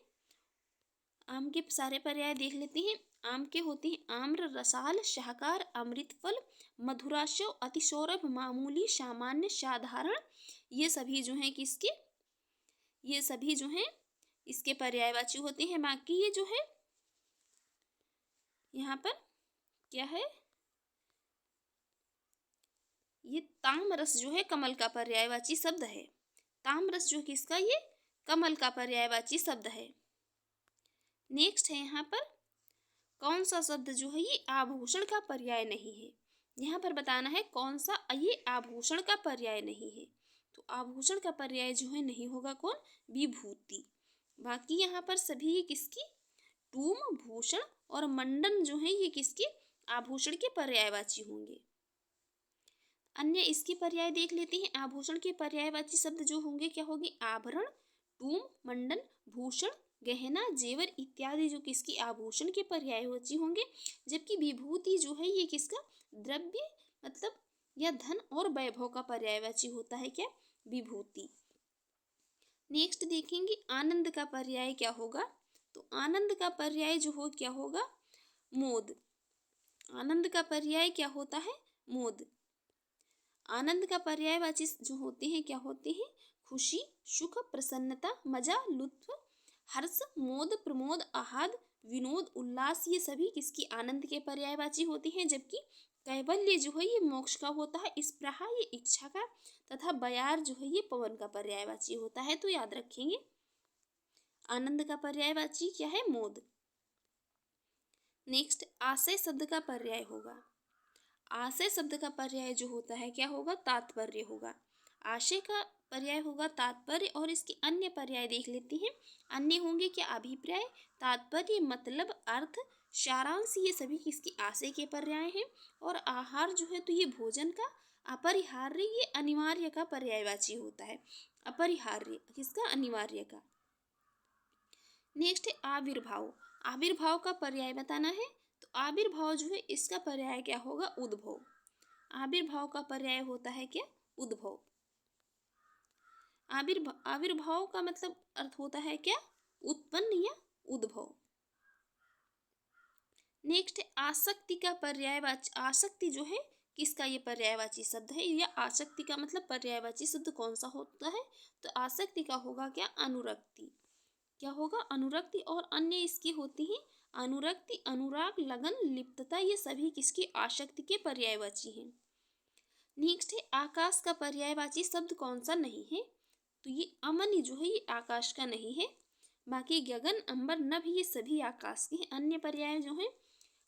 आम के सारे पर्याय देख लेते हैं। आम के होते हैं आम्र, रसाल, शाहकार, अमृतफल, मधुराशव, अतिसौरभ, मामूली, सामान्य, साधारण। ये सभी जो हैं किसके, ये सभी जो हैं इसके पर्यायवाची होते हैं। बाकी ये जो है यहाँ पर क्या है, ये तामरस जो है कमल का पर्यायवाची शब्द है। तामरस जो किसका, ये कमल का पर्यायवाची शब्द है। नेक्स्ट है यहाँ पर कौन सा शब्द जो है ये आभूषण का पर्याय नहीं है। यहाँ पर बताना है कौन सा ये आभूषण का पर्याय नहीं है। तो आभूषण का पर्याय जो है नहीं होगा कौन, विभूति। बाकी यहाँ पर सभी ये किसकी, टूम, भूषण और मंडन जो है ये किसके, आभूषण के पर्यायवाची होंगे। अन्य इसके पर्याय देख लेते हैं। आभूषण के पर्यायवाची शब्द जो होंगे क्या होंगे, आभरण, टूम, मंडन, भूषण, गहना, जेवर इत्यादि जो किसकी आभूषण के पर्यायवाची होंगे। जबकि विभूति जो है ये किसका, द्रव्य मतलब या धन और वैभव का पर्यायवाची होता है क्या, विभूति। नेक्स्ट देखेंगे आनंद का पर्याय क्या होगा। तो आनंद का पर्याय जो हो क्या होगा, मोद। आनंद का पर्याय क्या होता है, मोद। आनंद का पर्यायवाची जो होते हैं क्या होते हैं, खुशी, सुख, प्रसन्नता, मजा, लुत्फ, हर्ष, मोद, प्रमोद, आह्लाद, विनोद, उल्लास। ये सभी किसकी आनंद के पर्यायवाची होते हैं। जबकि कैवल्य जो है ये मोक्ष का होता है, स्पृहा ये इच्छा का तथा बयार जो है ये पवन का पर्यायवाची होता है। तो याद रखेंगे आनंद का पर्यायवाची क्या है, मोद। नेक्स्ट आशय शब्द का पर्याय होगा। आशय शब्द का पर्याय जो होता है क्या होगा, तात्पर्य होगा। आशय का पर्याय होगा तात्पर्य। और इसके अन्य पर्याय देख लेते हैं। अन्य होंगे क्या, अभिप्राय, तात्पर्य, मतलब, अर्थ, सारांश। ये सभी किसकी आशय के पर्याय हैं। और आहार जो है तो ये भोजन का, अपरिहार्य ये अनिवार्य का पर्यायवाची होता है। अपरिहार्य किसका, अनिवार्य का। नेक्स्ट है आविर्भाव। आविर्भाव का पर्याय बताना है तो आविर्भाव जो है इसका पर्याय क्या होगा, उद्भव। आविर्भाव का पर्याय होता है क्या, उद्भव। आविर्भाव का मतलब अर्थ होता है क्या, उत्पन्न या उद्भव। नेक्स्ट है आसक्ति का पर्यायवाची। आसक्ति जो है किसका, ये पर्यायवाची शब्द है। या आसक्ति का मतलब पर्यायवाची शब्द कौन सा होता है, तो आसक्ति का होगा क्या, अनुरक्ति। क्या होगा, अनुरक्ति। और अन्य इसकी होती है अनुरक्ति, अनुराग, लगन, लिप्तता। ये सभी किसकी, आसक्ति के पर्यायवाची हैं। नेक्स्ट है आकाश का पर्यायवाची शब्द कौन सा नहीं है, तो ये अमन जो है ये आकाश का नहीं है। बाकी गगन, अंबर, नभ ये सभी आकाश के हैं। अन्य पर्याय जो है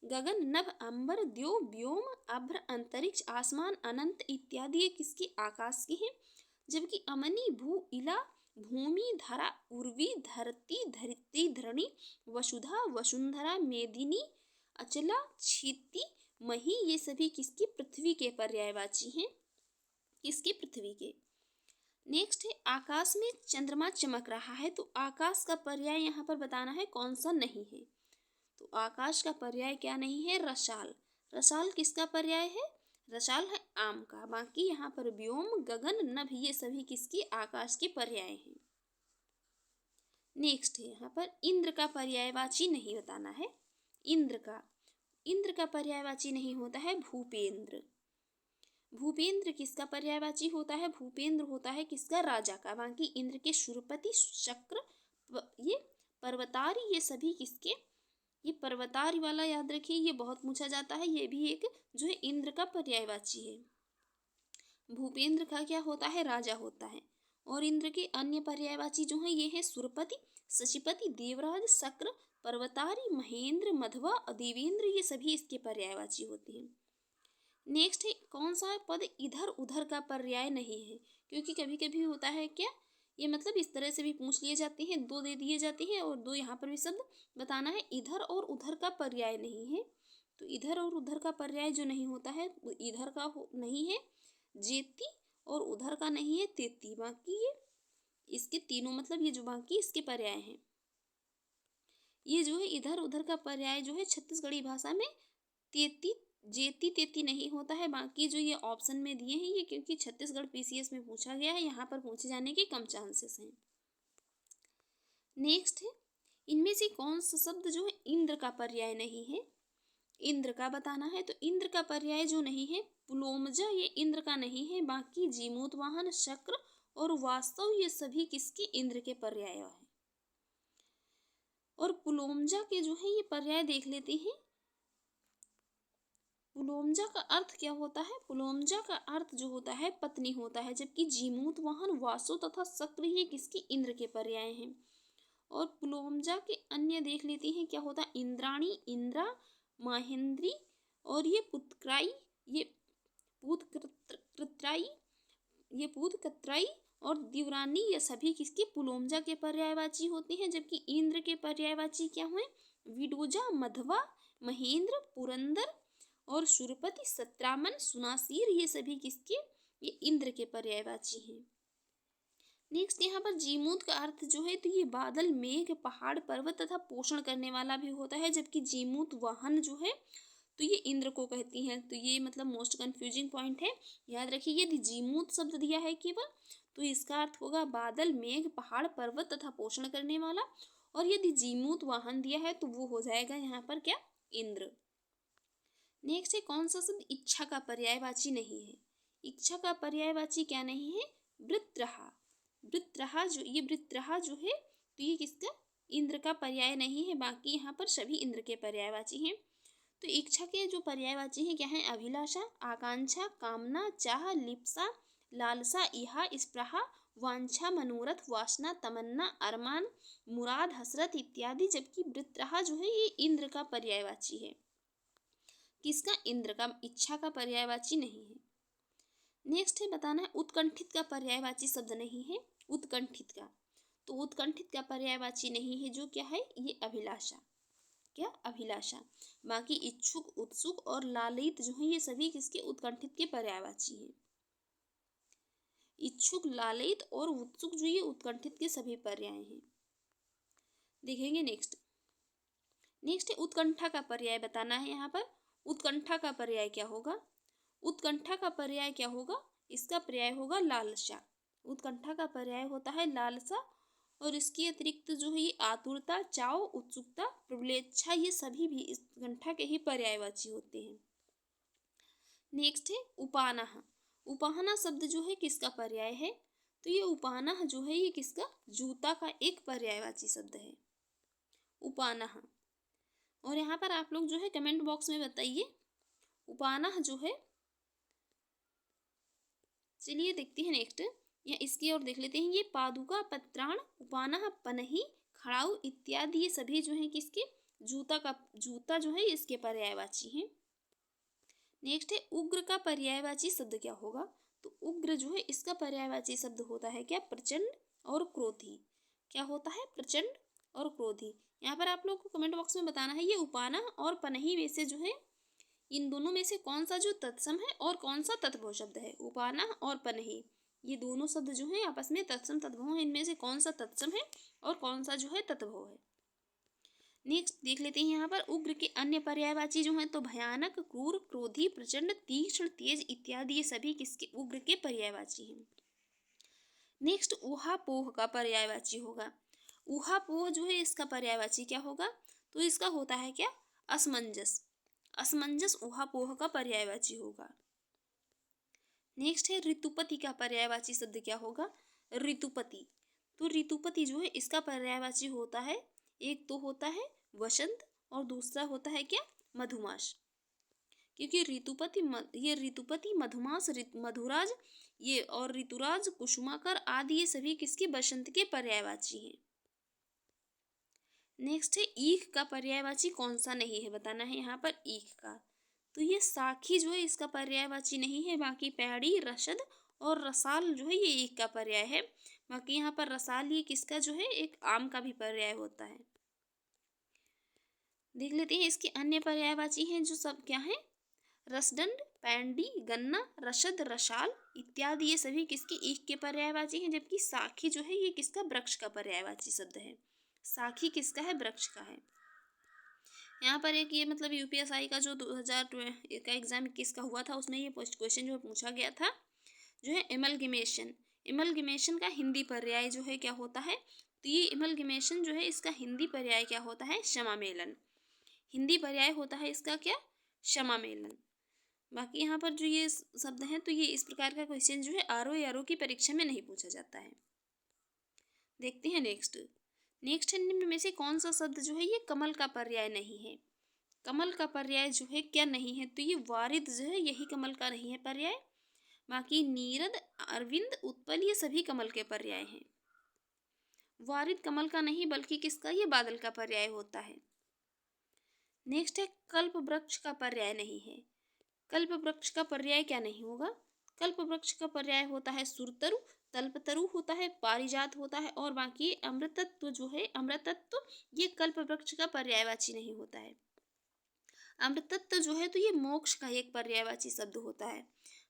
गगन, नभ, अंबर, द्यो, व्योम, अभ्र, अंतरिक्ष, आसमान, अनंत इत्यादि ये किसकी, आकाश की हैं। जबकि अमनी, भू, इला, भूमि, धरा, उर्वी, धरती, धरित्री, धरणी, वसुधा, वसुंधरा, मेदिनी, अचला, क्षिति, मही ये सभी किसकी, पृथ्वी के पर्यायवाची हैं। किसके, पृथ्वी के। नेक्स्ट है आकाश में चंद्रमा चमक रहा है। तो आकाश का पर्याय यहाँ पर बताना है कौन सा नहीं है। तो आकाश का पर्याय क्या नहीं है, रसाल। रसाल किसका पर्याय है, रसाल है आम का। बाकी यहाँ पर व्योम, गगन, नभ ये सभी किसकी, आकाश के पर्याय हैं। नेक्स्ट है यहाँ पर इंद्र का पर्यायवाची नहीं बताना है। इंद्र का पर्यायवाची नहीं होता है भूपेंद्र। भूपेंद्र किसका पर्यायवाची होता है? भूपेंद्र होता है किसका? राजा का। बाकी इंद्र के शूरपति, शक्र, ये पर्वतारी, ये सभी किसके? ये पर्वतारी वाला याद रखिए, ये बहुत पूछा जाता है। ये भी एक जो है इंद्र का पर्यायवाची है। भूपेंद्र का क्या होता है? राजा होता है। और इंद्र के अन्य पर्यायवाची जो हैं ये है सुरपति, शशिपति, देवराज, शक्र, पर्वतारी, महेंद्र, मध्वा, देवेंद्र, ये सभी इसके पर्यायवाची होते हैं। नेक्स्ट है कौन सा पद इधर उधर का पर्याय नहीं है? क्योंकि कभी कभी होता है क्या, ये मतलब इस तरह से भी पूछ लिए जाते हैं, दो दे दिए जाते हैं और दो यहाँ पर भी शब्द बताना है, इधर और उधर का पर्याय नहीं है। तो इधर और उधर का पर्याय जो नहीं होता है वो इधर का नहीं है जेती, और उधर का नहीं है तेती। बाकी ये इसके तीनों मतलब ये जो बाकी इसके पर्याय हैं, ये जो है इधर उधर का पर्याय जो है छत्तीसगढ़ी भाषा में तेती, जेती, तेती नहीं होता है। बाकी जो ये ऑप्शन में दिए हैं ये क्योंकि छत्तीसगढ़ पीसीएस में पूछा गया है, यहाँ पर पूछे जाने के कम चांसेस हैं। नेक्स्ट है इनमें से कौन सा शब्द जो है इंद्र का पर्याय नहीं है? इंद्र का बताना है। तो इंद्र का पर्याय जो नहीं है पुलोमजा, ये इंद्र का नहीं है। बाकी जीमूतवाहन, शक्र और वास्तव ये सभी किसके? इंद्र के पर्याय है। और पुलोमजा के जो है ये पर्याय देख लेते हैं। पुलोमजा का अर्थ क्या होता है? पुलोमजा का अर्थ जो होता है पत्नी होता है, जबकि जीमूतवाहन, वासु तथा शक्र ये किसके? इंद्र के पर्याय हैं। और पुलोमजा के अन्य देख लेते हैं क्या होता है? इंद्राणी, इंद्रा, महेंद्री और ये पुतक्राई, ये पूतकृत्राई, ये पूतकत्राई और दिवरानी, ये सभी किसके? पुलोमजा के पर्यायवाची होते हैं। जबकि इंद्र के पर्यायवाची क्या हुए? विडोजा, मधवा, महेंद्र, पुरंदर और शूरपति, सत्रामन, सुनासीर, ये सभी किसके? ये इंद्र के पर्यायवाची हैं। नेक्स्ट यहाँ पर जीमूत का अर्थ जो है तो ये बादल, मेघ, पहाड़, पर्वत तथा पोषण करने वाला भी होता है। जबकि जीमूत वाहन जो है तो ये इंद्र को कहती हैं। तो ये मतलब मोस्ट कंफ्यूजिंग पॉइंट है, याद रखिए। यदि जीमूत शब्द दिया है केवल तो इसका अर्थ होगा बादल, मेघ, पहाड़, पर्वत तथा पोषण करने वाला। और यदि जीमूत वाहन दिया है तो वो हो जाएगा यहाँ पर क्या? इंद्र। नेक्स्ट है कौन सा शब्द इच्छा का पर्यायवाची नहीं है? इच्छा का पर्यायवाची क्या नहीं है? वृत्रहा। वृत्रहा जो ये वृत्रहा जो है तो ये किसका? इंद्र का पर्याय नहीं है। बाकी यहाँ पर सभी इंद्र के पर्यायवाची हैं। तो इच्छा के जो पर्यायवाची हैं क्या है? अभिलाषा, आकांक्षा, कामना, चाह, लिप्सा, लालसा, इहा, स्पृहा, वांछा, मनोरथ, वासना, तमन्ना, अरमान, मुराद, हसरत इत्यादि। जबकि वृत्रहा जो है ये इंद्र का पर्यायवाची है। किसका? इंद्र का। इच्छा का पर्यायवाची नहीं है। नेक्स्ट है बताना है उत्कंठित का पर्यायवाची शब्द नहीं है। उत्कंठित का, तो उत्कंठित का पर्यायवाची नहीं है जो क्या है? ये अभिलाषा। क्या? अभिलाषा। बाकी इच्छुक, उत्सुक और लालित जो है ये सभी किसके? उत्कंठित के पर्यायवाची हैं। इच्छुक, लालित और उत्सुक जो ये उत्कंठित के सभी पर्याय हैं। देखेंगे नेक्स्ट है उत्कंठा का पर्याय बताना है। यहाँ पर उत्कंठा का पर्याय क्या होगा? उत्कंठा का पर्याय क्या होगा? इसका पर्याय होगा लालसा। उत्कंठा का पर्याय होता है लालसा। और इसके अतिरिक्त जो है ये आतुरता, चाव, उत्सुकता, प्रबलेच्छा, ये सभी भी इस उत्कंठा के ही पर्यायवाची होते हैं। नेक्स्ट है उपानह। उपाहना शब्द जो है किसका पर्याय है? तो ये उपानह जो है ये किसका? जूता का एक पर्यायवाची शब्द है, उपानह। और यहाँ पर आप लोग जो है कमेंट बॉक्स में बताइए उपानह जो है। चलिए देखते हैं नेक्स्ट, या इसकी ओर देख लेते हैं। ये पादुका, पत्राण, उपानह, पनही, खड़ाऊ इत्यादि ये सभी जो है किसके? जूता का। जूता जो है इसके पर्यायवाची हैं। नेक्स्ट है उग्र का पर्यायवाची शब्द क्या होगा? तो उग्र जो है इसका पर्यायवाची शब्द होता है क्या? प्रचंड और क्रोधी। क्या होता है? प्रचंड और क्रोधी। यहाँ पर आप लोग को कमेंट बॉक्स में बताना है ये उपानह और पनही में से जो है इन दोनों में से कौन सा जो तत्सम है और कौन सा तत्भव शब्द है? उपानह और पनही ये दोनों शब्द जो है आपस में तत्सम तत्भव है। इनमें से कौन सा तत्सम है और कौन सा जो है तत्भव है? नेक्स्ट देख लेते हैं यहाँ पर उग्र के अन्य पर्यायवाची जो हैं तो भयानक, क्रूर, क्रोधी, प्रचंड, तीक्ष्ण, तेज इत्यादि ये सभी किसके? उग्र के पर्यायवाची हैं। नेक्स्ट ऊहापोह का पर्यायवाची होगा। ऊहापोह जो है इसका पर्यायवाची क्या होगा? तो इसका होता है क्या? असमंजस। असमंजस ऊहापोह का पर्यायवाची होगा। नेक्स्ट है ऋतुपति का पर्यायवाची शब्द क्या होगा? ऋतुपति। तो ऋतुपति जो है इसका पर्यायवाची होता है, एक तो होता है वसंत और दूसरा होता है क्या? मधुमास। क्योंकि ये ऋतुपति, मधुमास, मधुराज ये और ऋतुराज, कुसुमाकर आदि ये सभी किसके? बसंत के पर्यायवाची हैं। नेक्स्ट है ईख का पर्यायवाची कौन सा नहीं है, बताना है यहाँ पर ईख का। तो ये साखी जो है इसका पर्यायवाची नहीं है, बाकी पैड़ी, रसद और रसाल जो है ये ईख का पर्याय है। बाकी यहाँ पर रसाल ये किसका जो है? एक आम का भी पर्याय होता है। देख लेते हैं इसके अन्य पर्यायवाची हैं जो सब क्या है? रसदंड, पैंडी, गन्ना, रसद, रसाल इत्यादि ये सभी किसके? ईख के पर्यायवाची हैं। जबकि साखी जो है ये किसका? वृक्ष का पर्यायवाची शब्द है। साखी किसका है? वृक्ष का है। यहाँ पर एक ये मतलब यूपीएसआई का जो 2020 का एग्जाम किसका हुआ था उसमें ये क्वेश्चन जो पूछा गया था जो है एमलगेमेशन। एमलगेमेशन का हिंदी पर्याय जो है क्या होता है? तो ये एमलगेमेशन जो है इसका हिंदी पर्याय क्या होता है? क्षमामेलन। हिंदी पर्याय होता है इसका क्या? क्षमामेलन। बाकी यहाँ पर जो ये शब्द हैं तो ये इस प्रकार का क्वेश्चन जो है आरओ की परीक्षा में नहीं पूछा जाता है। देखते हैं नेक्स्ट है निम्न में से कौन सा शब्द जो है ये कमल का पर्याय नहीं है? कमल का पर्याय जो है क्या नहीं है? तो ये वारिद जो है यही कमल का नहीं है पर्याय। बाकी नीरद, अरविंद, उत्पल ये सभी कमल के पर्याय हैं। वारिद कमल का नहीं बल्कि किसका? ये बादल का पर्याय होता है। नेक्स्ट है कल्प वृक्ष का पर्याय नहीं है। कल्प वृक्ष का पर्याय क्या नहीं होगा? कल्प वृक्ष का पर्याय होता है सुरतरु, तल्पतरु होता है, पारिजात होता है और बाकी अमृतत्व जो है, अमृतत्व ये कल्प वृक्ष का पर्यायवाची नहीं होता है। अमृतत्व जो है तो ये मोक्ष का एक पर्यायवाची शब्द होता है।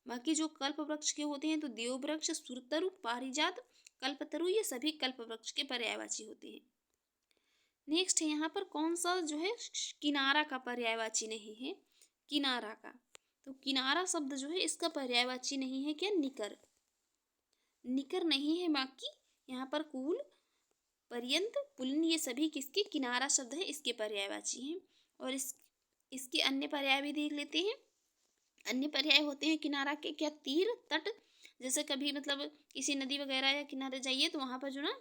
बाकी जो कल्प वृक्ष के होते हैं तो देव वृक्ष, सुरतरु, पारिजात, कल्पतरु ये सभी कल्प वृक्ष के पर्यायवाची होते हैं। नेक्स्ट है यहाँ पर कौन सा जो है किनारा का पर्यायवाची नहीं है? किनारा का। तो किनारा शब्द जो है इसका पर्यायवाची नहीं है क्या? निकर। निकर नहीं है। बाकी यहाँ पर कूल, पर्यंत, पुलिन ये सभी किसके? किनारा शब्द है इसके पर्यायवाची हैं। और इसके अन्य पर्याय भी देख लेते हैं। अन्य पर्याय होते हैं किनारा के क्या? तीर, तट। जैसे कभी मतलब किसी नदी वगैरह या किनारे जाइए तो वहाँ पर जो ना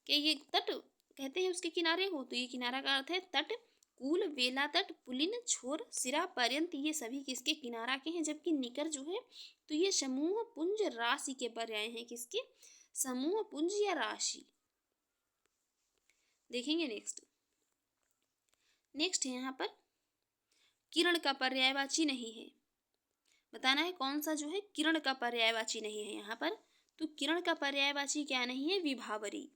कि ये तट कहते हैं उसके किनारे हो, तो ये किनारा का अर्थ है तट। कूल, वेला तट, पुलिन, छोर, सिरा, पर्यंत ये सभी किसके? किनारा के हैं। जबकि निकर जो है तो ये समूह, पुंज, राशि के पर्याय हैं। किसके? समूह, पुंज या राशि। देखेंगे नेक्स्ट है यहाँ पर किरण का पर्यायवाची नहीं है। बताना है कौन सा जो है किरण का पर्यायवाची नहीं है यहाँ पर। तो किरण का पर्यायवाची क्या नहीं है? विभावरी।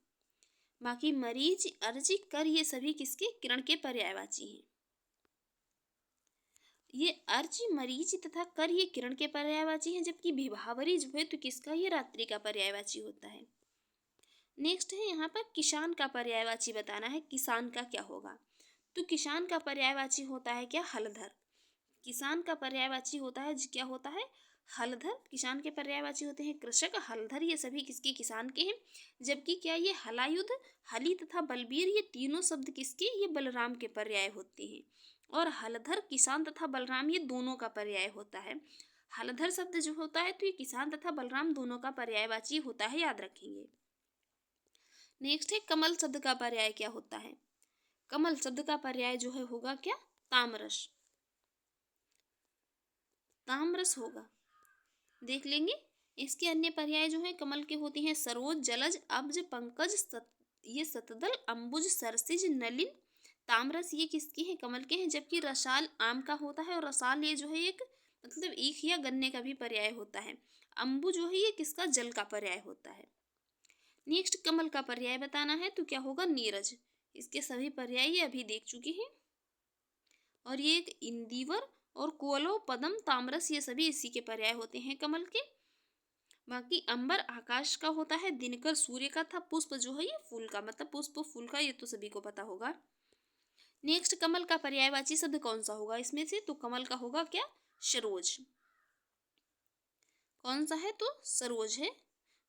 बाकी मरीच, अर्ची, कर ये सभी किसके? किरण के पर्यायवाची हैं। ये अर्ची, मरीच तथा कर ये किरण के पर्यायवाची हैं। जबकि विभावरी जो है तो किसका? ये रात्रि का पर्यायवाची होता है। नेक्स्ट है यहाँ पर किसान का पर्यायवाची बताना है। किसान का क्या होगा? तो किसान का पर्यायवाची होता है क्या? हलधर। किसान का पर्यायवाची होता है क्या? होता है हलधर। किसान के पर्यायवाची होते हैं कृषक, हलधर ये सभी किसके? किसान के हैं। जबकि क्या ये हलायुध, हली तथा बलबीर ये तीनों शब्द किसके? ये बलराम के पर्याय होते हैं। और हलधर, किसान तथा बलराम ये दोनों का पर्याय होता है। हलधर शब्द जो होता है तो ये किसान तथा बलराम दोनों का पर्यायवाची होता है, याद रखेंगे। नेक्स्ट है कमल शब्द का पर्याय क्या होता है? कमल शब्द का पर्याय जो है होगा क्या? तामरस। तामरस होगा। देख लेंगे। इसके अन्य पर्याय जो है कमल के होते हैं सरोज, जलज, अब्ज, पंकज, ये सतदल, अंबुज, सरसिज, नलिन। तामरस ये किसके हैं? कमल के हैं। जबकि रसाल आम का होता है और रसाल ये जो है एक मतलब ईख या गन्ने का भी पर्याय होता है। अंबु जो है ये किसका? जल का पर्याय होता है। नेक्स्ट कमल का पर्याय बताना है तो क्या होगा? नीरज। इसके सभी पर्याय ये अभी देख चुके हैं। और ये एक इंदिवर और कोलो, पदम, तामरस ये सभी इसी के पर्याय होते हैं कमल के। बाकी अंबर आकाश का होता है, दिनकर सूर्य का था, पुष्प जो है ये फूल का, मतलब पुष्प फूल का, ये तो सभी को पता होगा। नेक्स्ट कमल का पर्यायवाची शब्द कौन सा होगा इसमें से? तो कमल का होगा क्या? सरोज। कौन सा है? तो सरोज है।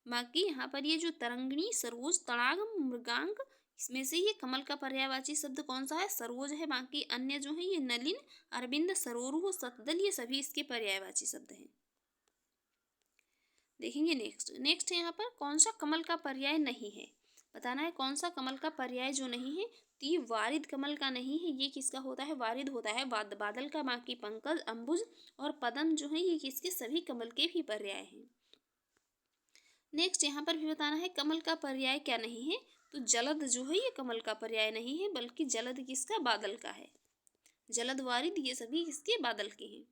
बाकी यहाँ पर ये जो तरंगिणी, सरोज, तड़ाग, मृगांक इसमें से ये कमल का पर्यायवाची शब्द कौन सा है? सरोज है। बाकी अन्य जो है ये नलिन, अरविंद, सरोरुह, सतदल, ये सभी इसके पर्यायवाची शब्द हैं। देखेंगे नेक्स्ट है यहाँ पर कौन सा कमल का पर्याय नहीं है, बताना है कौन सा कमल का पर्याय जो नहीं है। तो ये वारिद कमल का नहीं है, ये किसका होता है? वारिद होता है बादल का। बाकी पंकज, अंबुज और पदम जो है ये किसके? सभी कमल के भी पर्याय हैं। नेक्स्ट यहाँ पर भी बताना है कमल का पर्याय क्या नहीं है। तो जलद जो है ये कमल का पर्याय नहीं है, बल्कि जलद किसका? बादल का है। जलद, वारिद ये सभी किसके? बादल के हैं।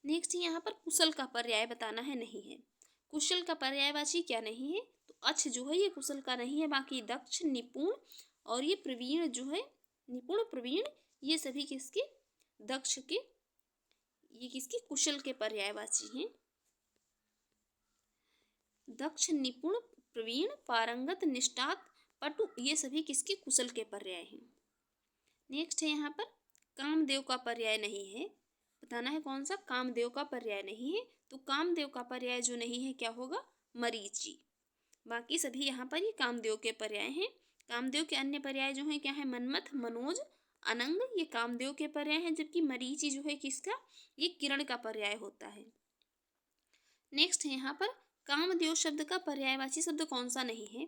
नेक्स्ट यहाँ पर कुशल का पर्याय बताना है नहीं है। कुशल का पर्यायवाची क्या नहीं है? तो अच्छ जो है ये कुशल का नहीं है। बाकी दक्ष, निपुण और ये प्रवीण जो है, निपुण, प्रवीण, ये सभी किसके? दक्ष के, ये किसके? कुशल के पर्यायवाची हैं। दक्ष, निपुण, प्रवीण, पारंगत, निष्ठात, पटु, ये सभी किसके? कुशल के पर्याय हैं। नेक्स्ट है यहाँ पर कामदेव का पर्याय नहीं है, बताना है कौन सा? कामदेव का पर्याय नहीं है। तो कामदेव का पर्याय जो नहीं है क्या होगा? मरीचि। बाकी सभी यहाँ पर ये कामदेव के पर्याय हैं। कामदेव के अन्य पर्याय जो हैं क्या है? मनमथ, मनोज, अनंग, ये कामदेव के पर्याय हैं। जबकि मरीचि जो है किसका? ये किरण का पर्याय होता है। नेक्स्ट है यहाँ पर कामदेव शब्द का पर्यायवाची शब्द कौन सा नहीं है।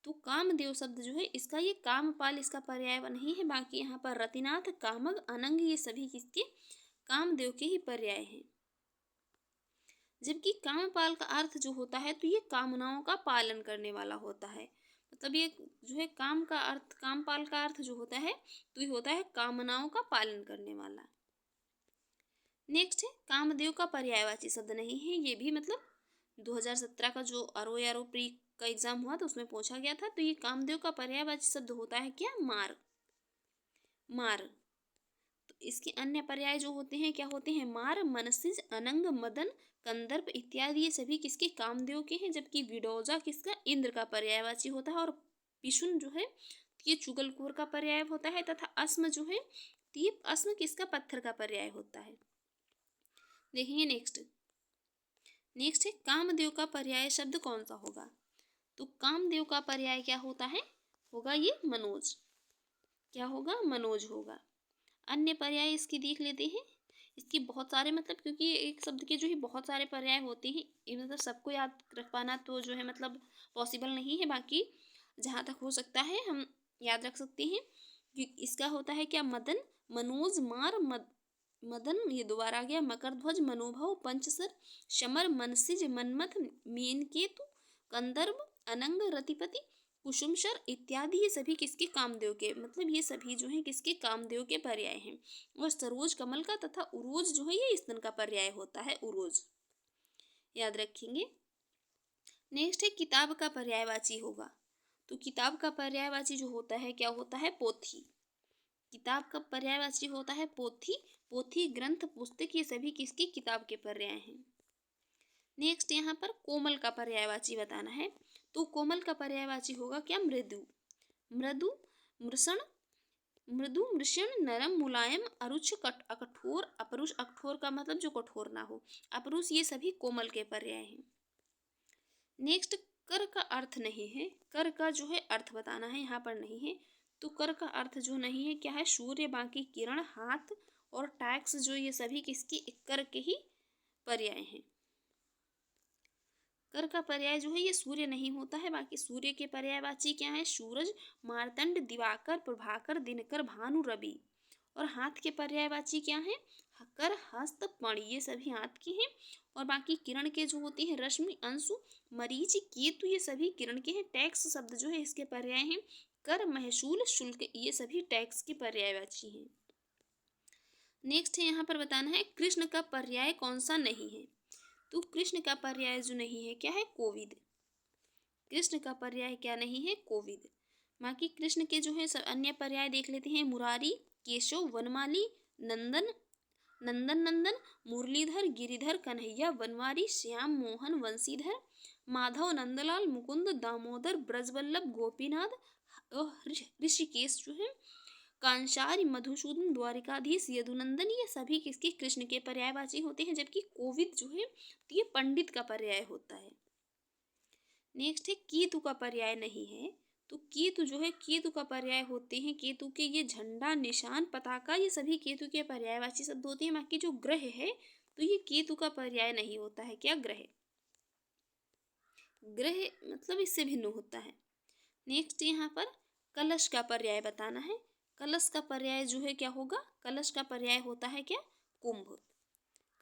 तो कामदेव शब्द जो है इसका ये कामपाल इसका पर्याय नहीं है। बाकी यहाँ पर रतिनाथ, कामग, अनंग, ये सभी किसके? कामदेव के ही पर्याय हैं। जबकि कामपाल का अर्थ जो होता है तो ये कामनाओं का पालन करने वाला होता है। मतलब ये जो है काम का अर्थ, कामपाल का अर्थ जो होता है तो ये होता है कामनाओं का पालन करने वाला। नेक्स्ट है कामदेव का पर्यायवाची शब्द नहीं है। ये भी मतलब 2017 का जो आरओ प्री का एग्जाम हुआ तो उसमें पूछा गया था। तो ये कामदेव का पर्यायवाची शब्द होता है क्या? मार, मार। तो इसके अन्य पर्याय जो होते हैं क्या होते हैं? मार, मनसिज, अनंग, मदन, कंदर्प इत्यादि, ये सभी किसके? कामदेव के हैं। जबकि विडोजा किसका? इंद्र का पर्यायवाची होता है। और पिशुन जो है ये चुगलखोर का पर्याय होता है। तथा अस्म जो है तीप, अस्म किसका? पत्थर का पर्याय होता है। देखेंगे नेक्स्ट है कामदेव का पर्याय शब्द कौन सा होगा। तो कामदेव का पर्याय क्या होता है? होगा ये मनोज। क्या होगा? मनोज होगा। अन्य पर्याय इसकी देख लेते हैं। इसकी बहुत सारे मतलब, क्योंकि एक शब्द के जो है बहुत सारे पर्याय होते हैं, ये मतलब सबको याद रख पाना तो जो है मतलब पॉसिबल नहीं है। बाकी जहाँ तक हो सकता है हम याद रख सकते हैं। इसका होता है क्या? मदन, मनोज, मार, मदन, ये दोबारा आ गया, मकरध्वज, मनोभव, पंचसर, शमर, मनसिज, मनमथ, मीनकेतु, कंदर्प, अनंग, रतिपति, कुसुमशर इत्यादि, ये सभी किसके? कामदेव के। मतलब ये सभी जो है किसके? कामदेव के पर्याय हैं। और सरोज कमल का तथा उरोज जो है ये स्तन का पर्याय होता है, उरोज, याद रखेंगे। नेक्स्ट है किताब का पर्यायवाची होगा। तो किताब का पर्यायवाची जो होता है क्या होता है? पोथी। किताब का पर्यायवाची होता है पोथी। पोथी, ग्रंथ, पुस्तक, ये सभी किसकी? किताब के पर्याय हैं। नेक्स्ट यहाँ पर कोमल का पर्यायवाची बताना है। तो कोमल का पर्यायवाची होगा क्या? मृदु। मृदु, मृषण, मृदु, मृषण, नरम, मुलायम, अरुच, कठोर, अपरुष, कठोर का मतलब जो कठोर ना हो, अपरुष, ये सभी कोमल के पर्याय हैं। नेक्स्ट कर का अर्थ नहीं है। कर का जो है अर्थ बताना है, यहाँ पर नहीं है। तो कर का अर्थ जो नहीं है क्या है? सूर्य, बाकी किरण, हाथ और टैक्स, जो ये सभी किसके? कर के ही पर्याय हैं। कर का पर्याय जो है ये सूर्य नहीं होता है। बाकी सूर्य के पर्यायवाची क्या है? सूरज, मार्तंड, दिवाकर, प्रभाकर, दिनकर, भानु, रवि। और हाथ के पर्यायवाची क्या है? कर, हस्त, पण, ये सभी हाथ के हैं। और बाकी किरण के जो होते हैं रश्मि, अंशु, मरीच, केतु, ये सभी किरण के हैं। टैक्स शब्द जो है इसके पर्याय हैं कर, महसूल, शुल्क, ये सभी टैक्स के पर्यायवाची हैं। नेक्स्ट है यहाँ पर बताना है कृष्ण का पर्याय कौन सा नहीं है। तो कृष्ण का पर्याय जो नहीं है क्या है? कोविद। कृष्ण का पर्याय क्या नहीं है? कोविद। बाकी कृष्ण के जो है सब अन्य पर्याय देख लेते हैं। मुरारी, केशव, वनमाली, नंदन, नंदन नंदन, मुरलीधर, गिरिधर, कन्हैया, वनवारी, श्याम, मोहन, वंशीधर, माधव, नंदलाल, मुकुंद, दामोदर, ब्रजवल्लभ, गोपीनाथ, ऋषिकेश जो है, कांशारी, मधुसूदन, द्वारिकाधीश, यदुनंदन, ये सभी किसके? कृष्ण के पर्यायवाची होते हैं। जबकि कोविद जो है तो ये पंडित का पर्याय होता है। नेक्स्ट है कीतु का पर्याय नहीं है। तो केतु जो है, केतु का पर्याय होते हैं, केतु के ये झंडा, निशान, पताका, ये सभी केतु के पर्यायवाची शब्द होते हैं। बाकी जो ग्रह है तो ये केतु का पर्याय नहीं होता है। क्या ग्रह, ग्रह मतलब इससे भिन्न होता है। नेक्स्ट यहाँ पर कलश का पर्याय बताना है। कलश का पर्याय जो है क्या होगा, कलश का पर्याय होता है क्या, कुंभ।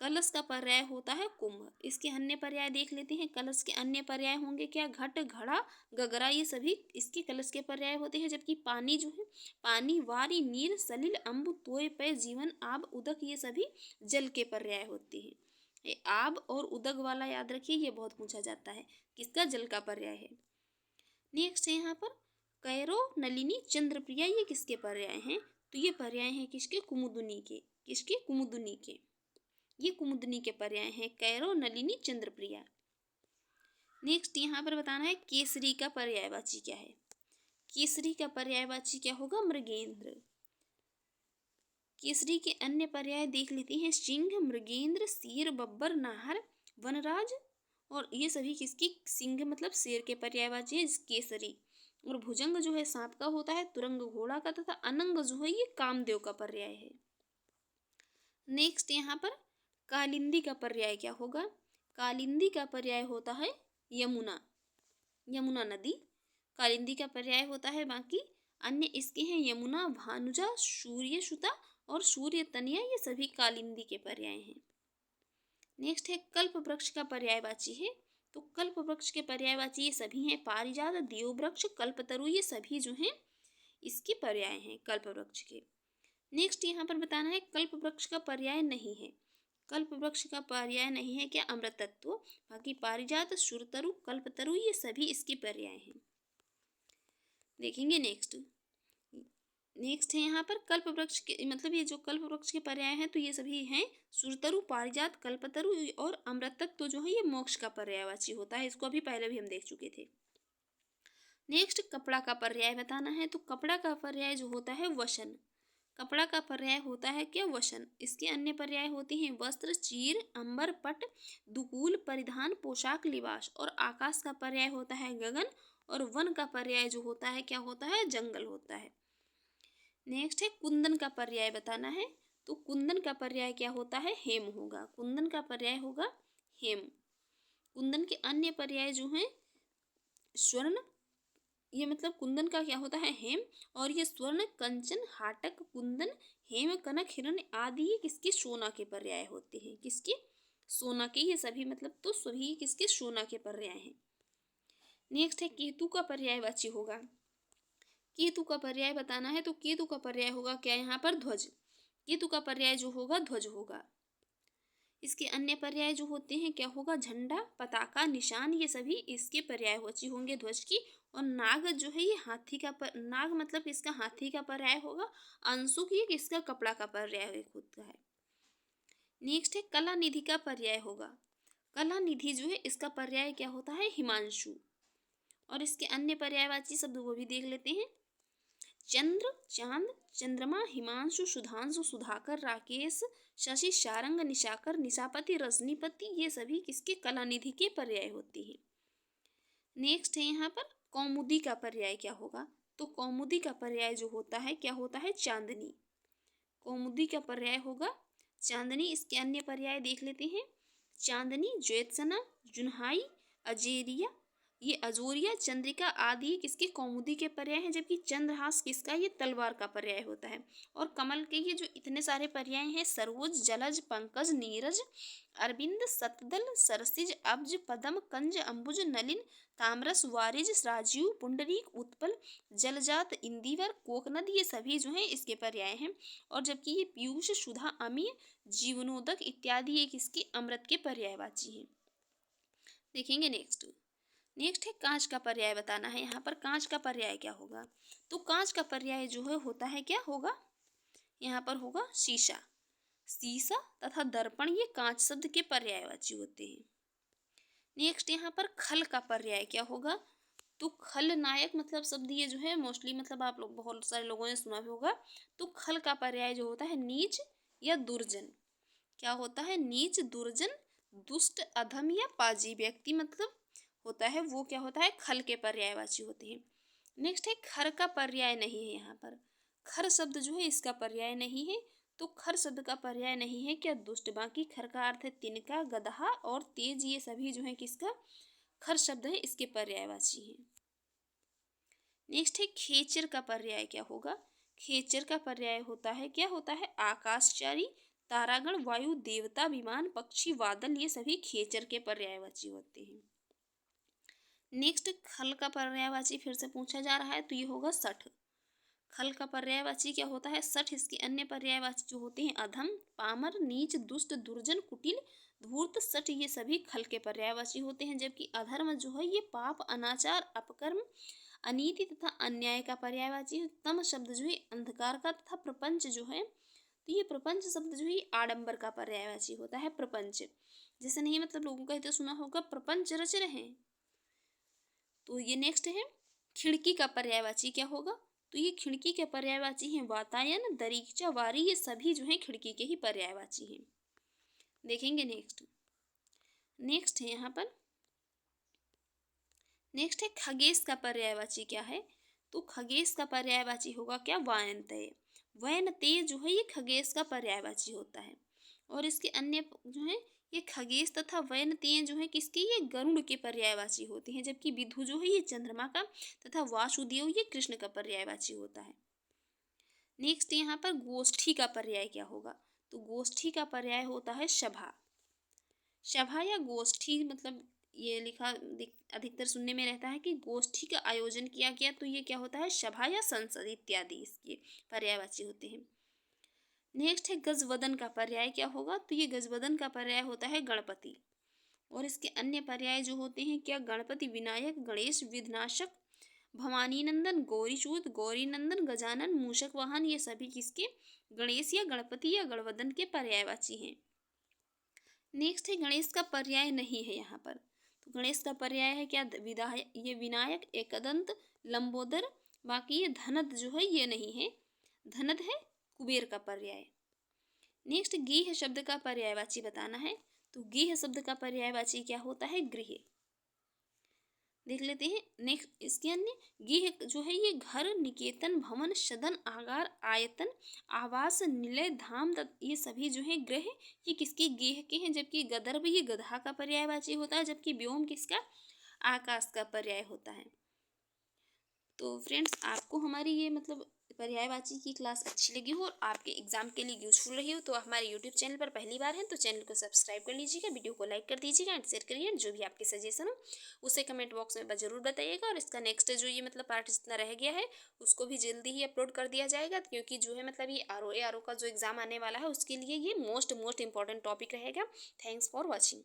कलश का पर्याय होता है कुंभ। इसके अन्य पर्याय देख लेते हैं। कलश के अन्य पर्याय होंगे क्या, घट, घड़ा, गगरा, ये सभी इसके कलश के पर्याय होते हैं। जबकि पानी जो है, पानी, वारी, नीर, सलिल, अम्ब, तोय, पेय, जीवन, आब, उदक, ये सभी जल के पर्याय होते हैं। ये आब और उदक वाला याद रखिए, ये बहुत पूछा जाता है, किसका, जल का पर्याय है। नेक्स्ट है यहाँ पर कैरो, नलिनी, चंद्रप्रिया, ये किसके पर्याय हैं, तो ये पर्याय हैं किसके, कुमुदुनी के। किसके, कुमुदुनी के। ये कुमुदनी के पर्याय हैं, कैरो, नलिनी, चंद्रप्रिया। नेक्स्ट यहाँ पर बताना है केसरी का पर्यायवाची क्या है। केसरी का पर्यायवाची क्या होगा, मृगेंद्र। केसरी के अन्य पर्याय देख लेते हैं। सिंह, मृगेंद्र, शेर, बब्बर, नाहर, वनराज, और ये सभी किसकी, सिंह मतलब शेर के पर्यायवाची है केसरी। और भुजंग जो है सांप का होता है, तुरंग घोड़ा का, तथा अनंग जो है ये कामदेव का पर्याय है। नेक्स्ट यहाँ पर कालिंदी का पर्याय क्या होगा। कालिंदी का पर्याय होता है यमुना, यमुना नदी कालिंदी का पर्याय होता है। बाकी अन्य इसके हैं यमुना, भानुजा, सूर्यसुता और सूर्य तनया, ये सभी कालिंदी के पर्याय हैं। नेक्स्ट है कल्प वृक्ष का पर्यायवाची है। तो कल्प वृक्ष के पर्यायवाची ये सभी हैं, पारिजात, देववृक्ष, कल्पतरु, ये सभी जो हैं इसके पर्याय हैं कल्प वृक्ष के। नेक्स्ट यहाँ पर बताना है कल्प वृक्ष का पर्याय नहीं है। कल्प वृक्ष का पर्याय नहीं है क्या, अमृतत्व। बाकी पारिजात, सुरतरु, कल्पतरु, ये सभी इसके पर्याय हैं। देखेंगे नेक्स्ट। नेक्स्ट है यहाँ पर कल्प वृक्ष के मतलब ये जो कल्प वृक्ष के पर्याय हैं तो ये सभी हैं सुरतरु, पारिजात, कल्पतरु और अमृतत्व जो है ये मोक्ष का पर्यायवाची होता है। इसको अभी पहले भी हम देख चुके थे। नेक्स्ट कपड़ा का पर्याय बताना है। तो कपड़ा का पर्याय जो होता है वसन। कपड़ा का पर्याय होता है क्या, वसन। इसके अन्य पर्याय होते हैं वस्त्र, चीर, अंबर, पट, दुकूल, परिधान, पोशाक, लिबास। और आकाश का पर्याय होता है गगन। और वन का पर्याय जो होता है क्या होता है, जंगल होता है। नेक्स्ट है कुंदन का पर्याय बताना है। तो कुंदन का पर्याय क्या होता है, हेम होगा। कुंदन का पर्याय होगा हेम। कुंदन के अन्य पर्याय जो हैं स्वर्ण, ये मतलब कुंदन का क्या होता है, हेम। और ये स्वर्ण, कंचन, हाटक, कुंदन, हेम, कनक, हिरण आदि ये किसके, सोना के पर्याय होते हैं। किसके, सोना के। ये सभी मतलब तो सभी किसके, सोना के पर्याय हैं। नेक्स्ट है केतु का पर्यायवाची होगा। केतु का पर्याय बताना है। तो केतु का पर्याय होगा क्या, यहाँ पर ध्वज। केतु का पर्याय जो होगा ध्वज होगा। इसके अन्य पर्याय जो होते हैं क्या होगा, झंडा, पताका, निशान, ये सभी इसके पर्यायवाची होंगे ध्वज की। और नाग जो है ये हाथी का नाग मतलब इसका हाथी का पर्याय होगा। अंशुक ये किसका, कपड़ा का पर्याय होता है। नेक्स्ट है कला निधि का पर्याय होगा। कला निधि जो है इसका पर्याय क्या होता है, हिमांशु। और इसके अन्य पर्यायवाची शब्द वो भी देख लेते हैं। चंद्र, चांद, चंद्रमा, हिमांशु, सुधांशु, सुधाकर, राकेश, शशि, शारंग, निशाकर, निशापति, रजनीपति, ये सभी किसके, कलानिधि के पर्याय होती हैं। नेक्स्ट है यहाँ पर कौमुदी का पर्याय क्या होगा। तो कौमुदी का पर्याय जो होता है क्या होता है, चांदनी। कौमुदी का पर्याय होगा चांदनी। इसके अन्य पर्याय देख लेते हैं। चांदनी, ज्योत्सना, जुन्हाई, अजेरिया, ये अजोरिया, चंद्रिका आदि किसके, कौमुदी के पर्याय हैं। जबकि चंद्रहास किसका, ये तलवार का पर्याय होता है। और कमल के ये जो इतने सारे पर्याय हैं, सरोज, जलज, पंकज, नीरज, अरविंद, सतदल, सरसिज, अब्ज, पदम, कंज, अंबुज, नलिन, ताम्रस, वारिज, राजीव, पुंडरीक, उत्पल, जलजात, इंदिवर, कोकनद, ये सभी जो हैं इसके पर्याय हैं। और जबकि ये पीयूष, सुधा, अमीय, जीवनोदक इत्यादि ये किसके, अमृत के पर्यायवाची हैं। देखेंगे नेक्स्ट। नेक्स्ट है कांच का पर्याय बताना है। यहाँ पर कांच का पर्याय क्या होगा। तो कांच का पर्याय जो है होता है क्या होगा, यहाँ पर होगा शीशा। शीशा तथा दर्पण ये कांच शब्द के पर्यायवाची होते हैं। नेक्स्ट यहाँ पर खल का पर्याय क्या होगा। तो खलनायक मतलब शब्द ये जो है मोस्टली मतलब आप लोग बहुत सारे लोगों ने सुना भी होगा। तो खल का पर्याय जो होता है नीच या दुर्जन। क्या होता है, नीच, दुर्जन, दुष्ट, अधम या पाजी व्यक्ति मतलब होता है वो क्या होता है, खल के पर्यायवाची होते हैं। नेक्स्ट है खर का पर्याय नहीं है। यहाँ पर खर शब्द जो है इसका पर्याय नहीं है। तो खर शब्द का पर्याय नहीं है क्या? दुष्ट। बाकी खर का अर्थ है तिनका, गदहा और तेज, ये सभी जो है किसका खर शब्द है, इसके पर्यायवाची हैं। नेक्स्ट है खेचर का पर्याय क्या होगा? खेचर का पर्याय होता है, क्या होता है? आकाशचारी, तारागण, वायु, देवता, विमान, पक्षी, बादल, ये सभी खेचर के पर्यायवाची होते हैं। नेक्स्ट खल का पर्यायवाची फिर से पूछा जा रहा है, तो ये होगा सठ। खल का पर्यायवाची क्या होता है? सठ। इसके अन्य पर्यायवाची जो होते हैं अधम, पामर, नीच, दुष्ट, दुर्जन, कुटिल, धूर्त, सठ, ये सभी खल के पर्यायवाची होते हैं। जबकि अधर्म जो है ये पाप, अनाचार, अपकर्म, अनीति तथा अन्याय का पर्यायवाची है। तम शब्द जो है अंधकार का, तथा प्रपंच जो है, तो ये प्रपंच शब्द जो है आडंबर का पर्यायवाची होता है। प्रपंच जैसे नहीं मतलब लोगों का तो सुना होगा प्रपंच रच रहे हैं। तो ये नेक्स्ट है खिड़की का पर्यायवाची क्या होगा? तो ये खिड़की के पर्यायवाची हैं वातायन, दरीचा, वारी, ये सभी जो है खिड़की के ही पर्यायवाची हैं। देखेंगे नेक्स्ट है यहाँ पर नेक्स्ट है खगेश का पर्यायवाची क्या है? तो खगेश का पर्यायवाची होगा क्या? वायनतेय। वायनतेय जो है ये खगेश का पर्यायवाची होता है। और इसके अन्य जो है ये खगेश तथा वैनतेय जो है किसके? ये गरुड़ के पर्यायवाची होते हैं। जबकि विधु जो है ये चंद्रमा का, तथा वासुदेव ये कृष्ण का पर्यायवाची होता है। नेक्स्ट यहाँ पर गोष्ठी का पर्याय क्या होगा? तो गोष्ठी का पर्याय होता है सभा। सभा या गोष्ठी मतलब ये लिखा अधिकतर सुनने में रहता है कि गोष्ठी का आयोजन किया गया, तो ये क्या होता है? सभा या संसद इत्यादि इसके पर्यायवाची होते हैं। नेक्स्ट है गजवदन का पर्याय क्या होगा? तो ये गजवदन का पर्याय होता है गणपति। और इसके अन्य पर्याय जो होते हैं क्या? गणपति, विनायक, गणेश, विघ्नाशक, भवानी नंदन, गौरीचूत, गौरी नंदन, गजानन, मूषक वाहन, ये सभी किसके? गणेश या गणपति या गणवदन के पर्यायवाची हैं। नेक्स्ट है गणेश का पर्याय नहीं है यहाँ पर। तो गणेश का पर्याय है क्या? विधायक, ये विनायक, एकदंत, लंबोदर। बाकी ये धनद जो है ये नहीं है। धनद है कुबेर का पर्याय। नेक्स्ट गीह शब्द का पर्यायवाची बताना है। तो गीह शब्द का पर्यायवाची क्या होता है? गृह। देख लेते हैं नेक्स्ट इसके अन्य। गृह जो है ये घर, निकेतन, भवन, सदन, आगार, आयतन, आवास, निलय, धाम, ये सभी जो है गृह ये किसके? गृह के हैं। जबकि गदर्भ ये गधा का पर्यायवाची होता है। जबकि व्योम किसका? आकाश का पर्याय होता है। तो फ्रेंड्स आपको हमारी ये मतलब पर्यायवाची की क्लास अच्छी लगी हो और आपके एग्जाम के लिए यूजफुल रही हो, तो हमारे यूट्यूब चैनल पर पहली बार हैं तो चैनल को सब्सक्राइब कर लीजिएगा, वीडियो को लाइक कर दीजिएगा एंड शेयर करिए। जो भी आपके सजेशन हो उसे कमेंट बॉक्स में ज़रूर बताइएगा। और इसका नेक्स्ट जो ये मतलब पार्ट जितना रह गया है उसको भी जल्दी ही अपलोड कर दिया जाएगा, क्योंकि जो है मतलब ये आर का जो एग्ज़ाम आने वाला है उसके लिए ये मोस्ट इंपॉर्टेंट टॉपिक रहेगा। Thanks for watching.